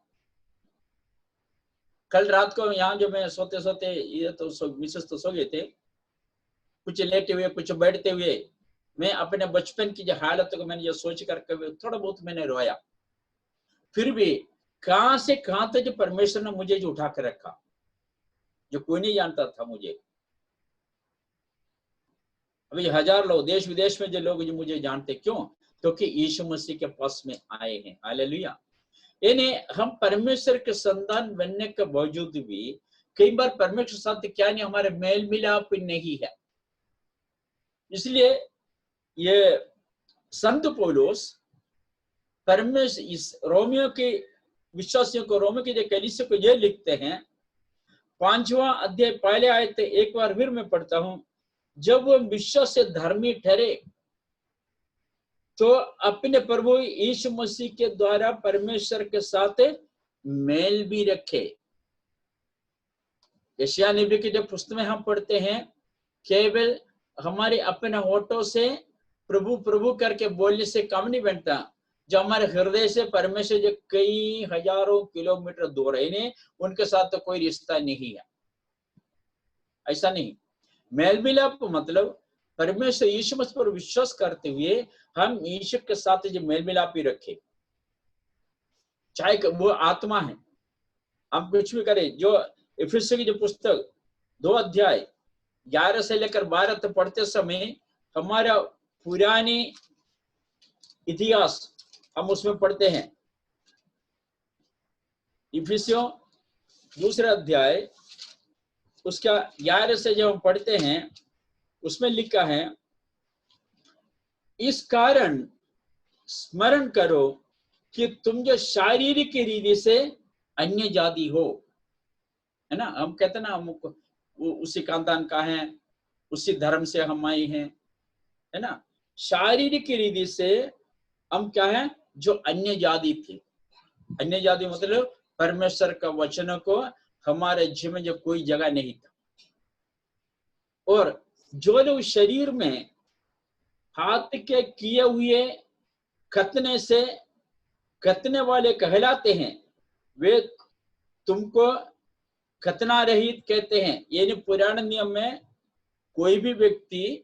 कल रात को यहाँ जो मैं सोते सोते, ये तो मिसेस तो सो गए थे, कुछ लेटे हुए कुछ बैठते हुए मैं अपने बचपन की जो हालत को मैंने जो सोच करके थोड़ा बहुत मैंने रोया। फिर भी कहां से कहां तक जो परमेश्वर ने मुझे जो उठा कर रखा, जो कोई नहीं जानता था मुझे। अभी हजार लोग देश विदेश में जो लोग जो मुझे जानते, क्यों? क्योंकि यीशु मसीह के पास में आए हैं। हालेलुया। यानी हम परमेश्वर के संतान बनने के बावजूद भी कई बार परमेश्वर साथ क्या नहीं, हमारे मेल मिलाप नहीं है। इसलिए ये संत पौलुस परमेश्वर इस रोमियो के विश्वासियों को, रोमियो के जो कलीसिया को ये लिखते हैं, 5वां अध्याय पहले आयत एक बार फिर मैं पढ़ता हूं, जब वो विश्वास से धर्मी ठहरे तो अपने प्रभु यीशु मसीह के द्वारा परमेश्वर के साथ मेल भी रखे। यशायाह नबी की जो पुस्तक में हम पढ़ते हैं, केवल हमारे अपने होठों से प्रभु प्रभु करके बोलने से काम नहीं बनता। जो हमारे हृदय से परमेश्वर जो कई हजारों किलोमीटर दूर है, इन्हें उनके साथ तो कोई रिश्ता नहीं है, ऐसा नहीं। मेल मिलाप मतलब परमेश्वर यीशु मसीह पर विश्वास करते हुए हम यीशु के साथ जो मेल मिलाप ही रखे, चाहे वो आत्मा है, हम कुछ भी करें। जो इफिसियों की जो पुस्तक 2 अध्याय 11 से लेकर 12 तक पढ़ते समय हमारा पुरानी इतिहास हम उसमें पढ़ते हैं। इफिसियों 2 अध्याय उसका 11 से जब हम पढ़ते हैं, उसमें लिखा है, इस कारण स्मरण करो कि तुम जो शारीरिक रीति से अन्य जाति हो, है ना। हम कहते हैं ना, हम उसी खानदान का है, उसी धर्म से हम आए हैं, है ना। शारीरिक रीति से हम क्या है, जो अन्य जाति थे। अन्य जाति मतलब परमेश्वर का वचन को हमारे जीवन में जो कोई जगह नहीं था। और जो लोग शरीर में हाथ के किए हुए खतने से खतने वाले कहलाते हैं, वे तुमको खतना रहित कहते हैं। यानी पुराने नियम में कोई भी व्यक्ति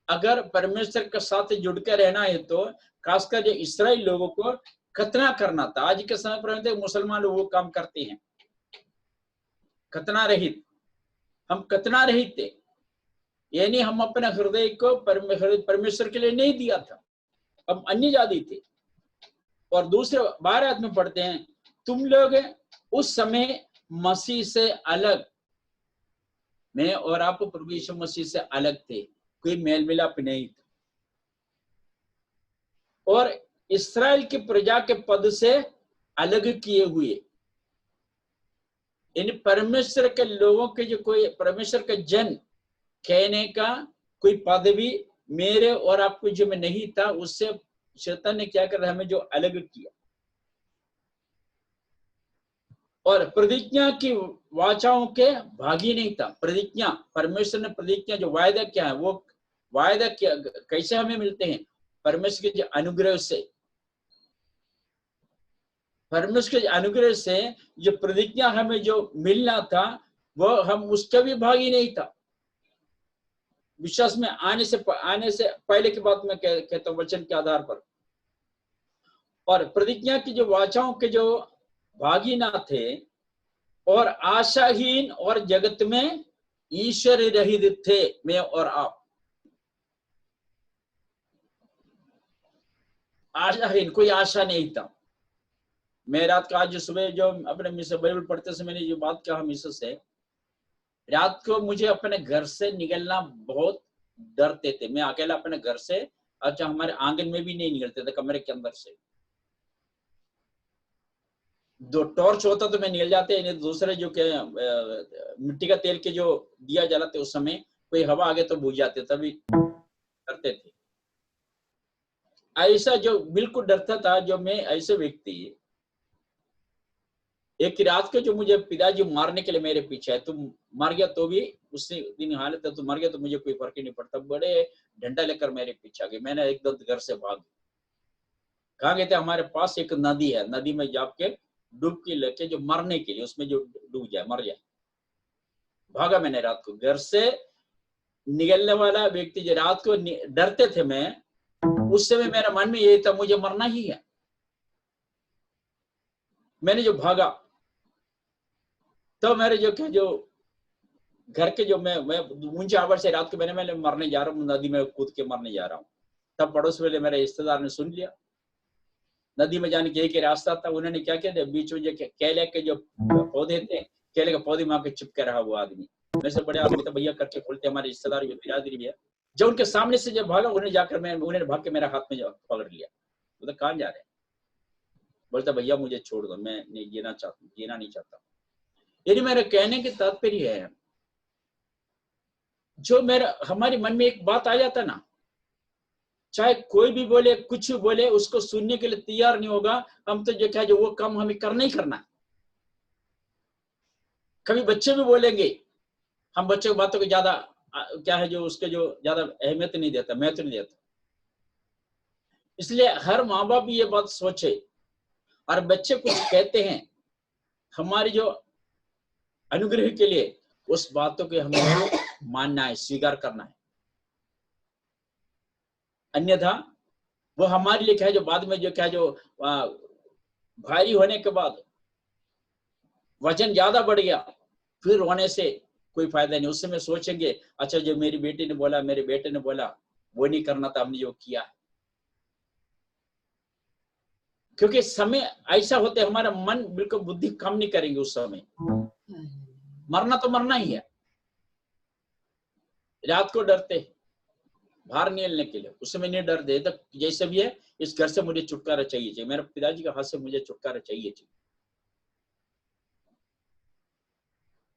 अगर परमेश्वर के साथ जुड़ कर रहना है तो खासकर जो इस्राएल लोगों को खतना करना था। आज के समय पर मुसलमान लोग वो काम करते हैं, खतना रहित। हम खतना रहित थे, यानी हम अपने हृदय को परमेश्वर के लिए नहीं दिया था, हम अन्य जाति थे। और दूसरे 12 में पढ़ते हैं, तुम लोग उस समय मसीह से अलग, मैं और आप प्रभु यीशु मसीह से अलग थे, कोई मेल मिलाप नहीं था। और इस्राएल की प्रजा के पद से अलग किए हुए, इन परमेश्वर के लोगों के जो कोई परमेश्वर के जन कहने का कोई पद भी मेरे और आपको जो में नहीं था, उससे शैतान ने क्या कर हमें जो अलग किया। और प्रतिज्ञा की वाचाओं के भागी नहीं था। प्रतिज्ञा, परमेश्वर ने प्रतिज्ञा जो वायदा क्या है, वो वायदा क्या कैसे हमें मिलते हैं, परमेश्वर के अनुग्रह से। परमेश्वर के अनुग्रह से जो प्रतिज्ञा हमें जो मिलना था, वो हम उसका भी भागी नहीं था। विश्वास में आने से पहले की बात मैं कहता हूं, वचन के आधार पर। और प्रतिज्ञा की जो वाचाओं के जो भागी ना थे, और आशाहीन और जगत में ईश्वर रहित थे, मैं और आप। आशाहीन, कोई आशा नहीं था। मैं रात का आज सुबह जो अपने मिस बाइबल पढ़ते समय मैंने जो बात कहा मिसेस से, रात को मुझे अपने घर से निकलना बहुत डरते थे। मैं अकेला अपने घर से, अच्छा हमारे आंगन में भी नहीं निकलते थे, कमरे के अंदर से। दो टॉर्च होता तो मैं निकल जाते, नहीं दूसरे जो के मिट्टी का तेल के जो दिया जलाते उस समय कोई हवा आगे तो बुझ जाते, तभी करते थे। ऐसा जो बिल्कुल डरता था, जो मैं ऐसे व्यक्ति, एक रात को जो मुझे पिताजी मारने के लिए मेरे पीछे है, तुम मर गया तो भी उसी दिन हालत है, तुम मर गया तो मुझे कोई फर्क ही नहीं पड़ता। बड़े डंडा लेकर मेरे पीछे आ गए। मैंने एकदम घर से भाग, कहा गए थे हमारे पास एक नदी है, नदी में जाके डुबकी लेके जो मरने के लिए, उसमें जो डूब जाए मर जाए। भागा मैंने रात को। घर से निकलने वाला व्यक्ति जो रात को डरते थे मैं, उस समय मेरे मन में यही था मुझे मरना ही है। मैंने जो भागा, तो मेरे जो घर के जो मैं मुझे आवाज से रात को मैंने मरने जा रहा हूँ, नदी में कूद के मरने जा रहा हूँ। तब पड़ोस वाले मेरे रिश्तेदार ने सुन लिया। नदी में जाने के एक रास्ता था, उन्होंने क्या किया, बीच में जो केले के जो पौधे थे, केले के पौधे में आके चिपके रहा वो आदमी। मेरे से बड़े आदमी तो भैया करके बोलते, हमारे रिश्तेदार जो बिरादरी भी है। जब उनके सामने से जब भागा, उन्हें जाकर उन्होंने भाग के मेरे हाथ में पकड़ लिया। बोलते कहाँ जा रहे हैं? बोलता भैया मुझे छोड़ दो, मैं नहीं जीना नहीं चाहता। यदि मेरे कहने के तात्पर्य है, जो मेरा हमारे मन में एक बात आ जाता ना, चाहे कोई भी बोले, कुछ भी बोले, उसको सुनने के लिए तैयार नहीं होगा। हम तो जो क्या, जो वो काम हमें करना ही करना है। कभी बच्चे भी बोलेंगे, हम बच्चों की बातों को ज्यादा क्या है जो उसके जो ज्यादा अहमियत नहीं देता, महत्व नहीं देता। इसलिए हर माँ बाप भी ये बात सोचे, और बच्चे कुछ कहते हैं हमारी जो अनुग्रह के लिए, उस बातों को हमें मानना है, स्वीकार करना है। अन्यथा वो हमारे लिए क्या है, जो बाद में जो क्या जो भारी होने के बाद वजन ज्यादा बढ़ गया, फिर रोने से कोई फायदा नहीं। उस समय सोचेंगे, अच्छा जो मेरी बेटी ने बोला, मेरे बेटे ने बोला, वो नहीं करना था, हमने जो किया है। क्योंकि समय ऐसा होता है, हमारा मन बिल्कुल बुद्धि काम नहीं करेंगे उस समय। मरना तो मरना ही है। रात को डरते बाहर निकलने के लिए, उस समय नहीं डरते, तो जैसे भी है इस घर से मुझे छुटकारा चाहिए, मेरे पिताजी के हाथ से मुझे छुटकारा चाहिए।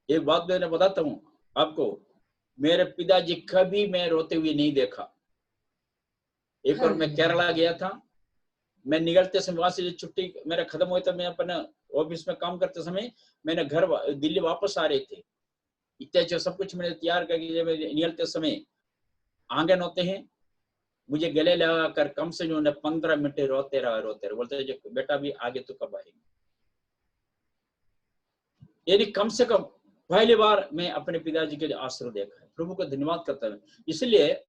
एक बात मैंने बताता हूँ आपको, मेरे पिताजी कभी मैं रोते हुए नहीं देखा। एक बार मैं केरला गया था, मैं निकलते समय वहां से छुट्टी मेरा खत्म हुआ था, मैं अपना ऑफिस में काम करते समय मैंने घर दिल्ली वापस आ रहे थे, इतने जो सब कुछ मैंने तैयार करके जब निकलते समय आंगन होते हैं, मुझे गले लगाकर कम से कम 15 मिनट रोते रहा, बोलते बेटा भी आगे तो कब आएंगे। यानी कम से कम पहली बार मैं अपने पिताजी के आश्रय देखा है। प्रभु का धन्यवाद करता हूं। इसलिए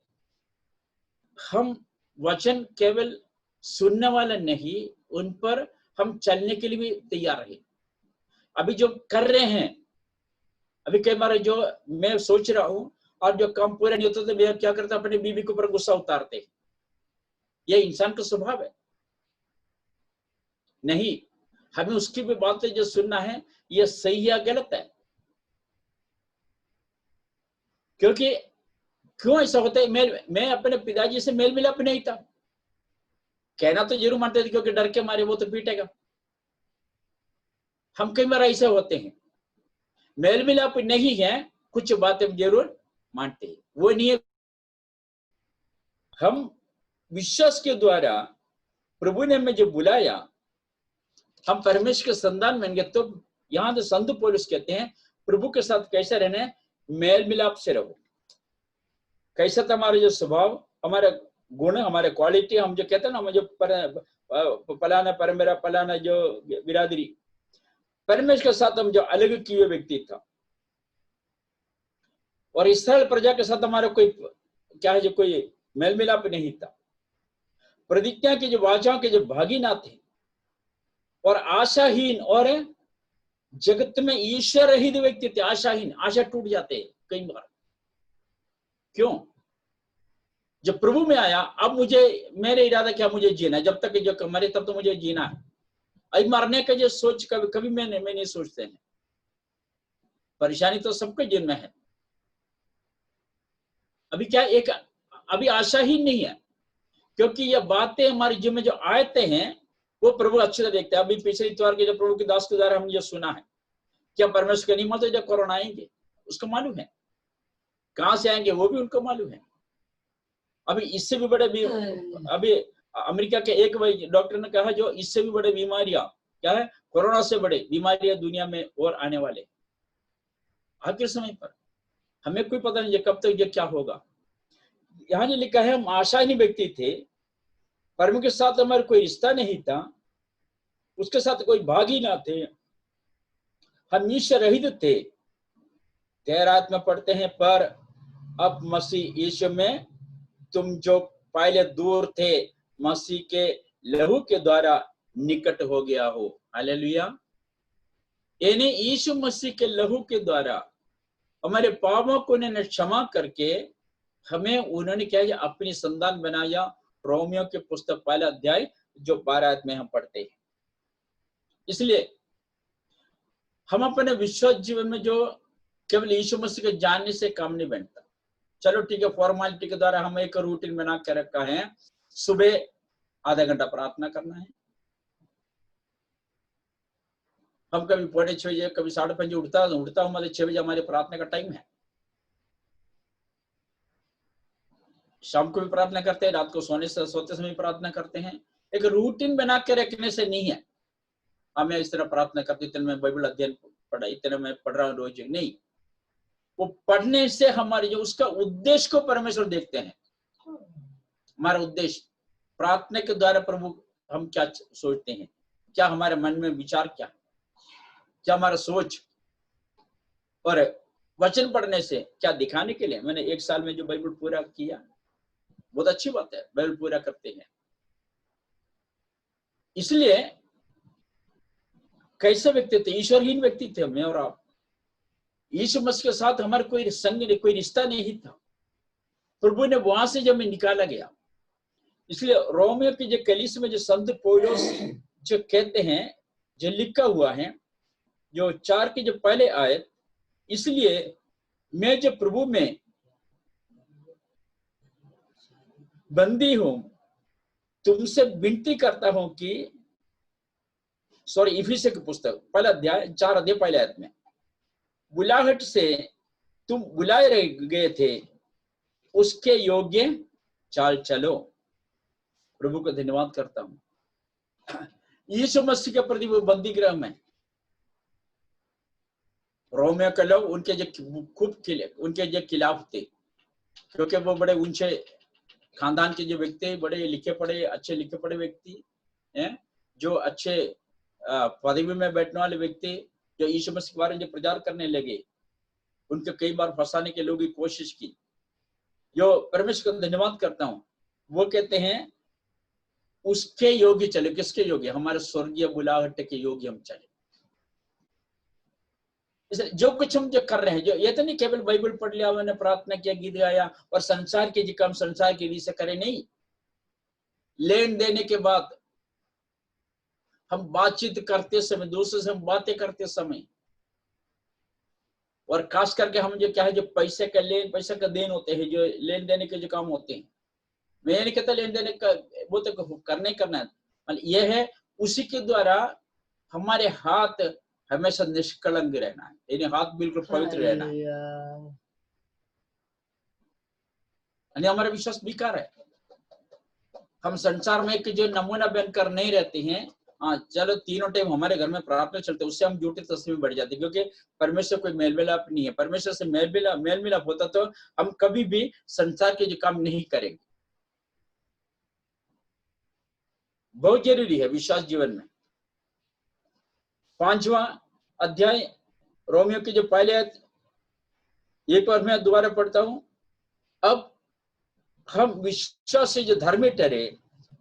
हम वचन केवल सुनने वाला नहीं, उन पर हम चलने के लिए भी तैयार रहे। अभी जो कर रहे हैं, अभी कई बार जो मैं सोच रहा हूं और जो काम पूरा नहीं होता तो मैं क्या करता, अपने बीवी के ऊपर गुस्सा उतारते। यह इंसान का स्वभाव है। नहीं, हमें उसकी भी बातें जो सुनना है, यह सही या गलत है। क्योंकि क्यों ऐसा होता है, मैं अपने पिताजी से मेल मिलाप नहीं था। कहना तो जरूर मानते थे, क्योंकि डर के मारे वो तो पीटेगा। हम कई बार ऐसे होते हैं, मेल मिलाप नहीं है, कुछ बातें जरूर मानते हैं, वो नहीं है। हम विश्वास के द्वारा प्रभु ने हमें जो बुलाया, हम परमेश्वर के संतान बन गए। तो यहाँ तो संत पौलुस कहते हैं, प्रभु के साथ कैसे रहना है, मेल मिलाप से रहो। कैसा था हमारा जो स्वभाव, हमारा गुण, हमारे क्वालिटी, हम जो कहते हैं ना, हम जो पलाना परमेरा पलाना जो बिरादरी, परमेश्वर के साथ हम जो अलग किए व्यक्ति था, और इसराइल प्रजा के साथ हमारा कोई क्या है, जो कोई मेल मिलाप नहीं था। प्रतिज्ञा की जो वाचाओं के जो भागी ना थे, और आशाहीन, और जगत में ईश्वर रहित व्यक्ति थे। आशाहीन, आशा टूट जाते हैं कई बार। क्यों? जब प्रभु में आया, अब मुझे, मेरे इरादा क्या, मुझे जीना है, जब तक जो मरे तब तो मुझे जीना है। अब मरने का जो सोच कभी कभी मैं नहीं सोचते हैं। परेशानी तो सबके जीवन में है। अभी क्या, एक अभी आशा ही नहीं है, क्योंकि ये बातें हमारे जीवन में जो आयते हैं, वो प्रभु अच्छे से देखते हैं। अभी पिछले इतवार के जो प्रभु के दास के द्वारा हमने जो सुना है, क्या परमेश्वर के नियम तो जब कोरोना आएंगे, उसको मालूम है, कहां से आएंगे वो भी उनको मालूम है। अभी इससे भी बड़े अभी अमेरिका के एक डॉक्टर ने कहा, जो इससे भी बड़े बीमारियां क्या है, कोरोना से बड़े बीमारियां दुनिया में और आने वाले आखिर समय पर। हमें कोई पता नहीं कब तक ये क्या होगा। यहाँ जो लिखा है, हम आशाहीन व्यक्ति थे, परम के साथ हमारा कोई रिश्ता नहीं था, उसके साथ कोई भागी ना थे, हम ईश्वर रहित थे। 13 में पढ़ते हैं, पर अब मसीह यीशु में तुम जो पहले दूर थे, मसीह के लहू के द्वारा निकट हो गया हो। हालेलुया। यानी यीशु मसीह के लहू के द्वारा हमारे पापों को उन्होंने क्षमा करके हमें उन्होंने क्या किया, अपनी संतान बनाया। रोमियो के पुस्तक 1 अध्याय जो 12 में हम पढ़ते हैं। इसलिए हम अपने विश्वास जीवन में जो केवल यीशु मसीह को जानने से काम नहीं बनता। चलो ठीक है, फॉर्मेलिटी के द्वारा हम एक रूटीन बना के रखा है, सुबह आधा घंटा प्रार्थना करना है। हम कभी 4:45 बजे, कभी 5:30 उठता हूं, मतलब 6 बजे हमारे प्रार्थना का टाइम है। शाम को भी प्रार्थना करते हैं, रात को सोते समय प्रार्थना करते हैं। एक रूटीन बना के रखने से नहीं है। हमें इस तरह प्रार्थना करते, चल मैं बाइबल अध्ययन पढ़ा, इतना मैं पढ़ रहा हूँ रोज, नहीं। वो पढ़ने से हमारे जो उसका उद्देश्य को परमेश्वर देखते हैं। हमारा उद्देश्य प्रार्थना के द्वारा प्रभु हम क्या सोचते हैं, क्या हमारे मन में विचार, क्या हमारा सोच, और वचन पढ़ने से क्या दिखाने के लिए। मैंने 1 साल में जो बाइबल पूरा किया, बहुत अच्छी बात है, बाइबल पूरा करते हैं। इसलिए कैसे व्यक्ति थे? ईश्वरहीन व्यक्ति थे मैं और आप। यीशु मसीह के साथ हमारा कोई संग नहीं, कोई रिश्ता नहीं था। प्रभु ने वहां से जब निकाला गया। इसलिए रोमियो की जो कलीसिया में जो संत पौलुस जो कहते हैं, जो लिखा हुआ है, जो 4 की जो पहले आयत, इसलिए मैं जो प्रभु में बंदी हूं, तुमसे विनती करता हूं कि, सॉरी, इफिसियों की पुस्तक पहला अध्याय 4 अध्याय पहले आयत में, बुलाहट से तुम बुलाए रह गए थे, उसके योग्य चाल चलो। प्रभु को धन्यवाद करता हूं। यीशु मसीह के प्रति वो बंदी गृह में रोमियो के लोग उनके जो उनके जो खिलाफ थे, क्योंकि वो बड़े ऊंचे खानदान के जो व्यक्ति, बड़े लिखे पढ़े, अच्छे लिखे पढ़े व्यक्ति हैं, जो अच्छे पदवी में बैठने वाले व्यक्ति, जो यीशु मसीह के बारे में जो प्रचार करने लगे, उनके कई बार फंसाने के लोगों की कोशिश की। जो परमेश्वर का धन्यवाद करता हूं, वो कहते हैं उसके योग्य चले। किसके योग्य? हमारे स्वर्गीय बुलाहट के योग्य हम चले। इसलिए जो कुछ हम जो कर रहे हैं, जो ये तो नहीं केवल बाइबल पढ़ लिया, मैंने प्रार्थना किया, गीत गाया और संसार के जो काम संसार के लिए से करें, नहीं। लेन देने के बाद हम बातचीत करते समय, दूसरे से हम बातें करते समय, और खास करके हम जो क्या है, जो पैसे का देन होते हैं, जो लेन देने के जो काम होते हैं, मैं नहीं कहता लेन देने का वो तो करना ही करना है, यह है उसी के द्वारा हमारे हाथ हमेशा निष्कलंक रहना है, यानी हाथ बिल्कुल पवित्र रहना है, यानी हमारा विश्वास बेकार है। हम संसार में एक जो नमूना बनकर नहीं रहते हैं। हाँ, चलो तीनों टाइम हमारे घर में प्रार्थना चलते, उससे हम झूठी तस्वीर बढ़ जाती, क्योंकि परमेश्वर कोई मेल मिलाप नहीं है। परमेश्वर से मेल मिलाप होता तो हम कभी भी संसार के जो काम नहीं करेंगे। बहुत जरूरी है विश्वास जीवन में। 5वां अध्याय रोमियो की जो पहले एक बार मैं दोबारा पढ़ता हूं। अब हम विश्वास से जो धर्मी ठहरे,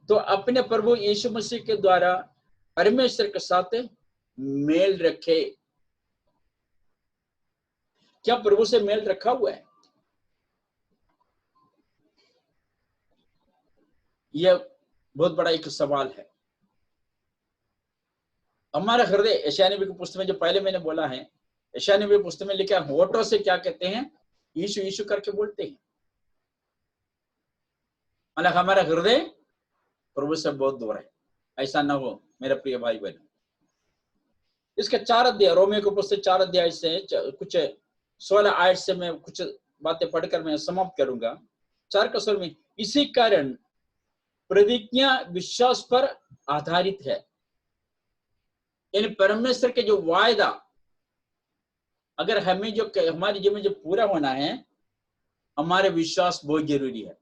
तो अपने प्रभु यीशु मसीह के द्वारा परमेश्वर के साथ मेल रखे। क्या प्रभु से मेल रखा हुआ है? यह बहुत बड़ा एक सवाल है। हमारा हृदय, यशायाह नबी की पुस्तक में जो पहले मैंने बोला है, यशायाह नबी की पुस्तक में लिखा, होठों से क्या कहते हैं? यीशु यीशु करके बोलते हैं। मतलब हमारा हृदय प्रभु से बहुत दूर है। ऐसा ना हो मेरे प्रिय भाई बहन। इसके 4 अध्याय, रोमियो की पुस्तक 4 अध्याय से कुछ 16 आयत से मैं कुछ बातें पढ़कर मैं समाप्त करूंगा। 4 का स्वर में, इसी कारण प्रतिज्ञा विश्वास पर आधारित है। यानी परमेश्वर के जो वायदा, अगर हमें जो हमारे जीवन में जो पूरा होना है, हमारे विश्वास बहुत जरूरी है।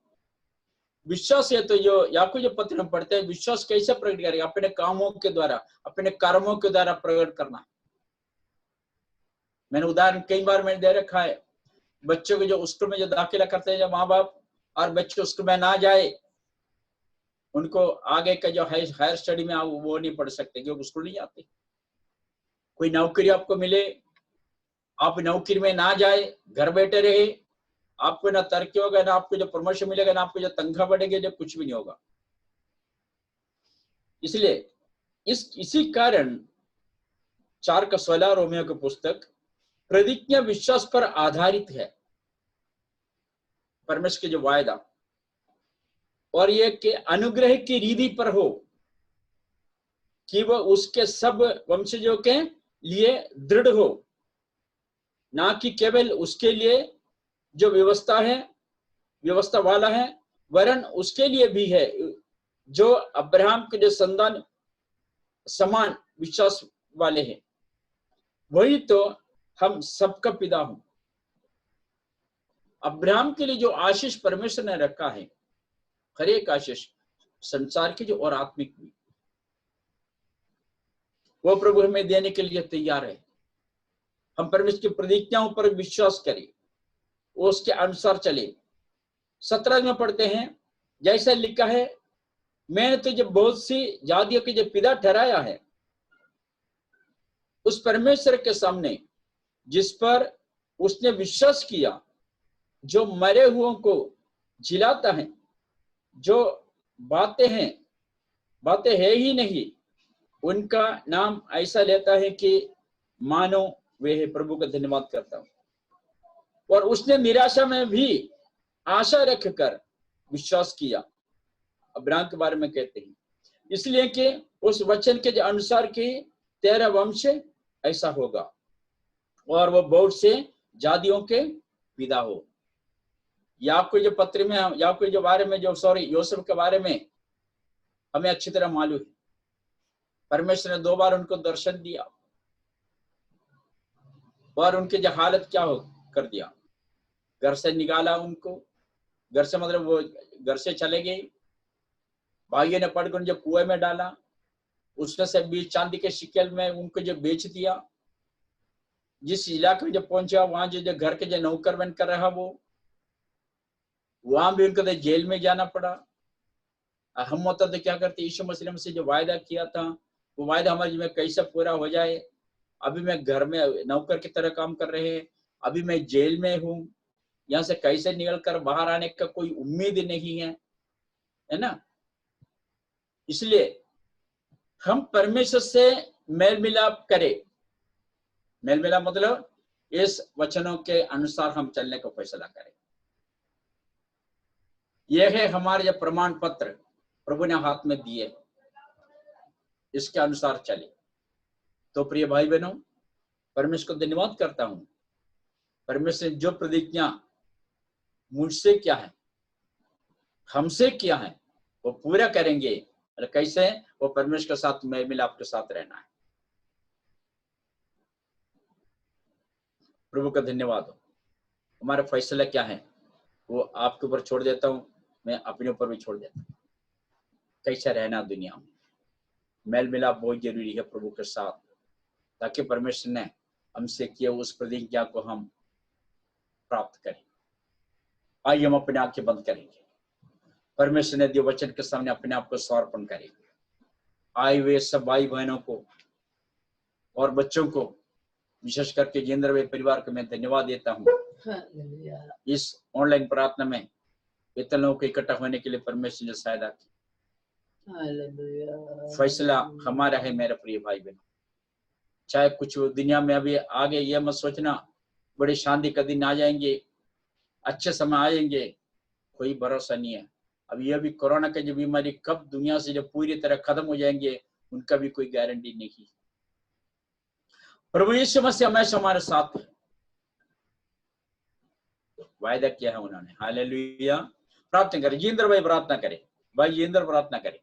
विश्वास है तो जो याकूब जो पत्र हम पढ़ते हैं, विश्वास कैसे प्रकट करेगा? अपने कामों के द्वारा, अपने कर्मों के द्वारा प्रकट करना। मैंने उदाहरण कई बार मैंने दे रखा है, बच्चों के जो स्कूल में जो दाखिला करते हैं, जब माँ बाप और बच्चे स्कूल में ना जाए, उनको आगे का जो हायर स्टडी में वो नहीं पढ़ सकते, क्योंकि स्कूल नहीं जाते। कोई नौकरी आपको मिले, आप नौकरी में ना जाए, घर बैठे रहे, आपको ना तरक्की होगा, ना आपको जो प्रमोशन मिलेगा, ना आपको जो तनख्वाह बढ़ेगी, जो कुछ भी नहीं होगा। इसलिए इसी कारण 4 का 16 रोमियो की पुस्तक, प्रतिज्ञा विश्वास पर आधारित है। परमेश्वर के जो वायदा, और ये कि अनुग्रह की रीति पर हो कि वह उसके सब वंशजों के लिए दृढ़ हो, ना कि केवल उसके लिए जो व्यवस्था वाला है, वरन उसके लिए भी है जो अब्राहम के जो संतान समान विश्वास वाले हैं। वही तो हम सबका पिता हूं। अब्राहम के लिए जो आशीष परमेश्वर ने रखा है, हर एक आशीष संसार की जो और आत्मिक भी, वो प्रभु हमें देने के लिए तैयार है। हम परमेश्वर की प्रतिज्ञाओं पर विश्वास करें, वो उसके अनुसार चले। 17 में पढ़ते हैं, जैसा लिखा है, मैंने तुझे बहुत सी जातियों के जो पिता ठहराया है, उस परमेश्वर के सामने जिस पर उसने विश्वास किया, जो मरे हुओं को जिलाता है, जो बातें है ही नहीं, उनका नाम ऐसा लेता है कि मानो वे है। प्रभु का धन्यवाद करता हूं। और उसने निराशा में भी आशा रखकर विश्वास किया। अब्राहम के बारे में कहते हैं, इसलिए कि उस वचन के अनुसार कि तेरा वंश ऐसा होगा और वो बहुत से जातियों के पिता हो। याकूब जो पत्र में, याकूब जो बारे में, जो यूसुफ के बारे में हमें अच्छी तरह मालूम है। परमेश्वर ने 2 बार उनको दर्शन दिया और उनकी जो हालत क्या हो कर दिया, घर से निकाला उनको। घर से मतलब वो घर से चले गए, भाइयों ने पकड़ कर जो कुएं में डाला, उसमें से 20 चांदी के शिकल में उनको जो बेच दिया। जिस इलाके में जो पहुंचा, वहां जो घर के जो नौकर बनकर रहा, वो वहां भी उनको तो जेल में जाना पड़ा। हम होता तो क्या करते, यीशु मसीह से जो वायदा किया था, वो वायदा हमारे में कैसे पूरा हो जाए। अभी मैं घर में नौकर की तरह काम कर रहे हैं, अभी मैं जेल में हूँ, यहाँ से कैसे निकल कर बाहर आने का कोई उम्मीद नहीं है ना। इसलिए हम परमेश्वर से मेल मिलाप करें। मेल मिलाप मतलब इस वचनों के अनुसार हम चलने का फैसला करें। यह है हमारे जो प्रमाण पत्र प्रभु ने हाथ में दिए, इसके अनुसार चले। तो प्रिय भाई बहनों, परमेश्वर को धन्यवाद करता हूं। परमेश्वर ने जो प्रतिज्ञा मुझसे क्या है, हमसे क्या है, वो पूरा करेंगे। और कैसे? वो परमेश्वर के साथ मेल मिलाप के साथ रहना है। प्रभु का धन्यवाद हो। हमारा फैसला क्या है वो आपके ऊपर छोड़ देता हूं, मैं अपने ऊपर भी छोड़ देता हूं। कैसे रहना दुनिया में, मेल मिलाप बहुत जरूरी है प्रभु के साथ, ताकि परमेश्वर ने हमसे किए उस प्रतिज्ञा को हम प्राप्त करें। आइए हम अपने आंखें बंद करेंगे, परमेश्वर ने दिए वचन के सामने अपने आप को समर्पण करेंगे। आए हुए सब भाई बहनों को और बच्चों को, विशेष करके जिंदर वे परिवार को मैं धन्यवाद देता हूँ। इस ऑनलाइन प्रार्थना में इतने लोगों को इकट्ठा होने के लिए परमेश्वर ने सहायता की। फैसला हमारा है मेरे प्रिय भाई बहन। चाहे कुछ दुनिया में अभी आगे, यह मत सोचना बड़ी शांति का दिन आ जाएंगे, अच्छे समय आएंगे, कोई भरोसा नहीं है। अब यह भी कोरोना की जो बीमारी कब दुनिया से जो पूरी तरह खत्म हो जाएंगे, उनका भी कोई गारंटी नहीं। प्रभु यीशु मसीह हमेशा हमारे साथ है, वायदा किया है उन्होंने। हालेलुया। प्रार्थना करें, जिंदर भाई प्रार्थना करें, भाई जिंदर प्रार्थना करें।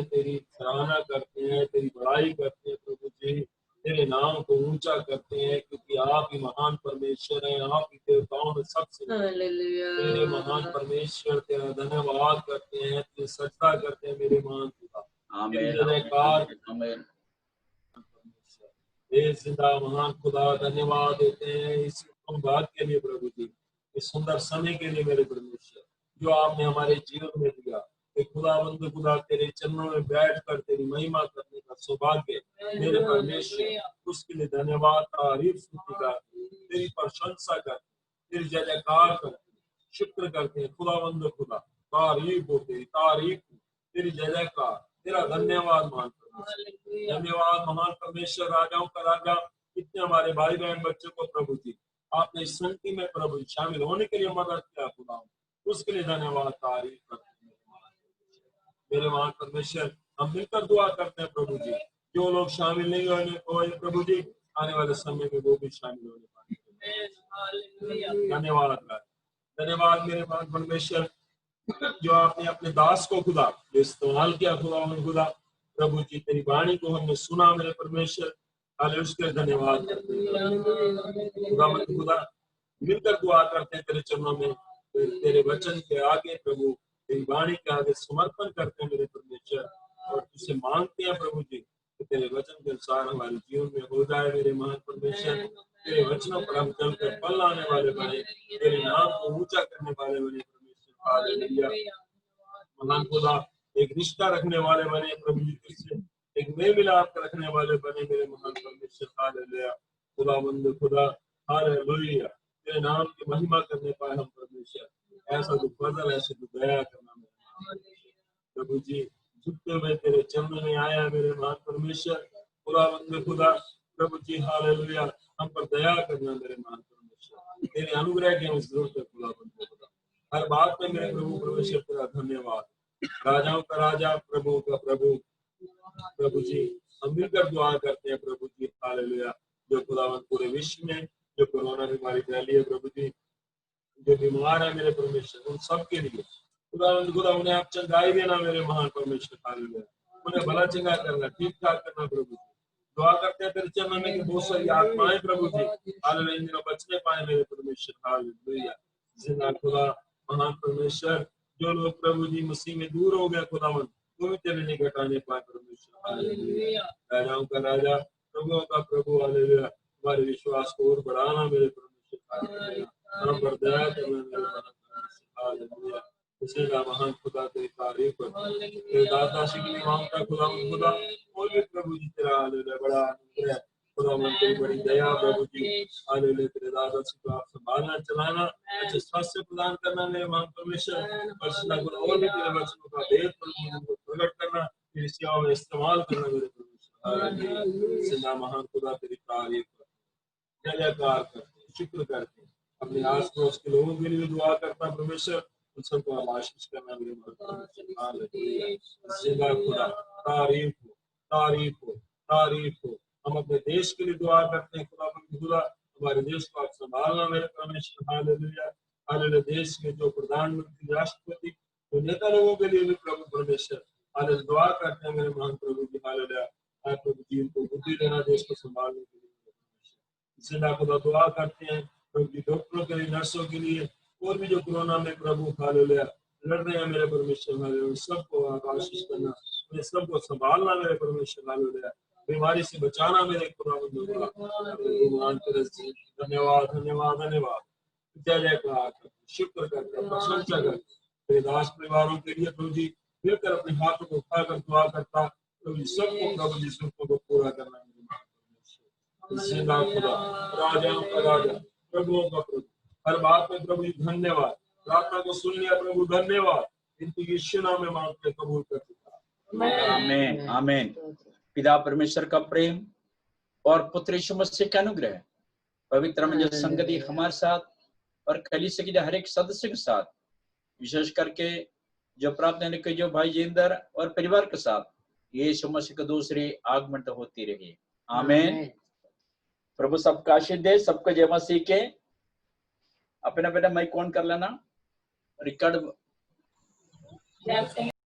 तेरी सराहना करते हैं, तेरी बड़ाई करते हैं प्रभु जी, तेरे नाम को ऊंचा करते हैं, क्योंकि आप ही महान परमेश्वर हैं, आप ही देवताओं में सबसे तेरे महान परमेश्वर, तेरा धन्यवाद करते हैं, तेरी सजदा करते हैं मेरे महान पिता। जिंदा महान खुदा धन्यवाद देते हैं इस बात के लिए प्रभु जी, इस सुंदर समय के लिए मेरे परमेश्वर जो आपने हमारे जीवन में दिया। खुदावंद खुदा, तेरे चरणों में बैठकर तेरी महिमा करने का सौभाग्य मेरे परमेश्वर, उसके लिए धन्यवाद, तारीफ स्तुति कर, तेरी प्रशंसा कर, तेरी जय जयकार कर, शुक्र करते हैं खुदावंद खुदा। तारीफ हो तेरी, तारीफ तेरी जय जयकार, तेरा धन्यवाद महान परमेश्वर, धन्यवाद महान परमेश्वर, राजाओं का राजा। इतने हमारे भाई बहन बच्चों को प्रभु जी आपने इस संगति में प्रभु शामिल होने के लिए मदद किया खुदा, उसके लिए धन्यवाद, तारीफ करते हैं मेरे महान परमेश्वर। हम मिलकर दुआ करते हैं प्रभु जी, जो लोग शामिल नहीं होने प्रभु जी, आने वाले समय में वो भी शामिल होने पाए। धन्यवाद धन्यवाद मेरे महान परमेश्वर, जो आपने अपने दास को खुदा जो इस्तेमाल किया खुदा प्रभु जी, तेरी वाणी को हमने सुना मेरे परमेश्वर। हाले उसके धन्यवाद करते हैं खुदा मिलकर दुआ करते हैं तेरे चरणों में, तेरे वचन के आगे प्रभु, तेरी वाणी के आगे समर्पण करते हैं मेरे परमेश्वर, और तुझसे मांगते हैं प्रभु जी कि तेरे वचन के अनुसार हमारे जीवन में हो जाए मेरे महान परमेश्वर। तेरे वचनों पर हम चलकर फल लाने वाले बने, तेरे नाम को ऊंचा करने वाले बने परमेश्वर। हालेलुया। महान खुदा एक रिश्ता रखने वाले बने प्रभु जी तुझसे, एक मेल मिलाप रखने वाले बने मेरे महान परमेश्वर। हालेलुया। खुदावंद खुदा, हालेलुया। तेरे नाम की महिमा करने पाए हम परमेश्वर। ऐसा तो फजल, ऐसे तो दया करना मेरे प्रभु जी, झुकते हुए तेरे चरणों में आया मेरे महान परमेश्वर। खुदावंद खुदा प्रभु जी, हालेलुया, हम पर दया करना मेरे महान परमेश्वर। तेरे अनुग्रह की हमें जरूरत है खुदावंद खुदा, हर बात में मेरे प्रभु परमेश्वर तेरा धन्यवाद। राजाओं का राजा, प्रभु का प्रभु, प्रभु जी हम मिलकर दुआ करते हैं प्रभु जी। हालेलुया। जो खुदावंद पूरे विश्व में जो कोरोना बीमारी फैली है प्रभु जी, जो बीमार है मेरे परमेश्वर, उन सब के लिए खुदावंद खुदा उन्हें आप चंगाई देना मेरे महान परमेश्वर। हालेलुया। उन्हें भला चंगा करना, ठीक ठाक करना प्रभु जी। दुआ करते हैं तेरे चरणों में कि बहुत सारी आत्माएं प्रभु जी हालेलुया इन दिनों बचने पाए मेरे परमेश्वर। हालेलुया। जिंदा खुदा महान परमेश्वर, जो लोग प्रभु जी मसीह में दूर हो गए खुदावंद, वो भी तेरे निकट आने पाए परमेश्वर। हालेलुया। राजाओं का राजा, प्रभुओं का प्रभु, हालेलुया, हमारे विश्वास को और बढ़ाना मेरे परमेश्वर। हालेलुया। हम पर दया करना मेरे महान परमेश्वर। हालेलुया। इसीलिए महान खुदा तेरी तारीफ करते हैं, तेरे दाता श्री की मांगता खुदा और भी प्रभु जी तेरा हालेलुया बड़ा अनुग्रह, खुदा मन तेरी बड़ी दया प्रभु जी। हालेलुया। तेरे दाता श्री को आप संभालना, चलाना, अच्छे स्वास्थ्य प्रदान करना मेरे महान परमेश्वर। परिशुद्ध गुण और भी तेरे वचनों का भेद प्रभु प्रकट करना, तेरी सेवा में इस्तेमाल करना मेरे परमेश्वर। हालेलुया। जिंदा महान खुदा तेरी तारीफ करते हैं, जयकार करते हैं, शुक्र करते हैं। अपने आस पड़ोस के लोगों के लिए दुआ करता परमेश्वर, उन सबको आप आशीष करना मेरे महान परमेश्वर। हालेलुया। जिंदा खुदा तारीफ हो, तारीफ हो, तारीफ हो। हम अपने देश के लिए दुआ करते हैं खुदा, हमारे देश को आप संभालना मेरे परमेश्वर। हालेलुया। हालेलुया। देश के जो प्रधानमंत्री, राष्ट्रपति, जो नेता लोगों के लिए भी प्रभु परमेश्वर हालेलुया दुआ करते हैं मेरे महान प्रभु जी। हालेलुया। आप प्रभु जी उनको बुद्धि देना देश को संभालने के लिए परमेश्वर। जिंदा खुदा दुआ करते हैं प्रभु जी डॉक्टरों के लिए, नर्सों के लिए, और भी जो कोरोना में प्रभु हालेलुया लड़ रहे हैं मेरे परमेश्वर। हालेलुया। सबको आप आशीष करना, उन्हें सबको संभालना मेरे परमेश्वर। हालेलुया। बीमारी से बचाना मेरे खुदावंद खुदा। धन्यवाद, धन्यवाद, धन्यवाद। जय जयकार, शुक्र करते हैं, प्रशंसा करते तेरे दास परिवारों के लिए प्रभु जी मिलकर अपने हाथों को उठाकर दुआ करता प्रभु जी, सबको प्रभु जी सुखों को पूरा करना मेरे महान परमेश्वर। जिंदा खुदा, राजाओं का राजा, प्रभुओं का प्रभु, हर बात में प्रभु जी धन्यवाद। प्रार्थना को सुन लिया प्रभु, धन्यवाद। इनकी यीशु नाम में मांगते कबूल कर चुका। आमीन, आमीन। पिता परमेश्वर का प्रेम और पुत्र यीशु मसीह का अनुग्रह, पवित्र में जो संगति हमारे साथ और कलीसिया के हर एक सदस्य के साथ, विशेष करके जो प्रार्थना के जो भाई जिंदर और परिवार के साथ, यीशु मसीह का दूसरी आगमन होती रही। आमीन। प्रभु सबका आशीष दे, सबको जय मसीह के। अपना बेटा माइक ऑन कर लेना, रिकॉर्ड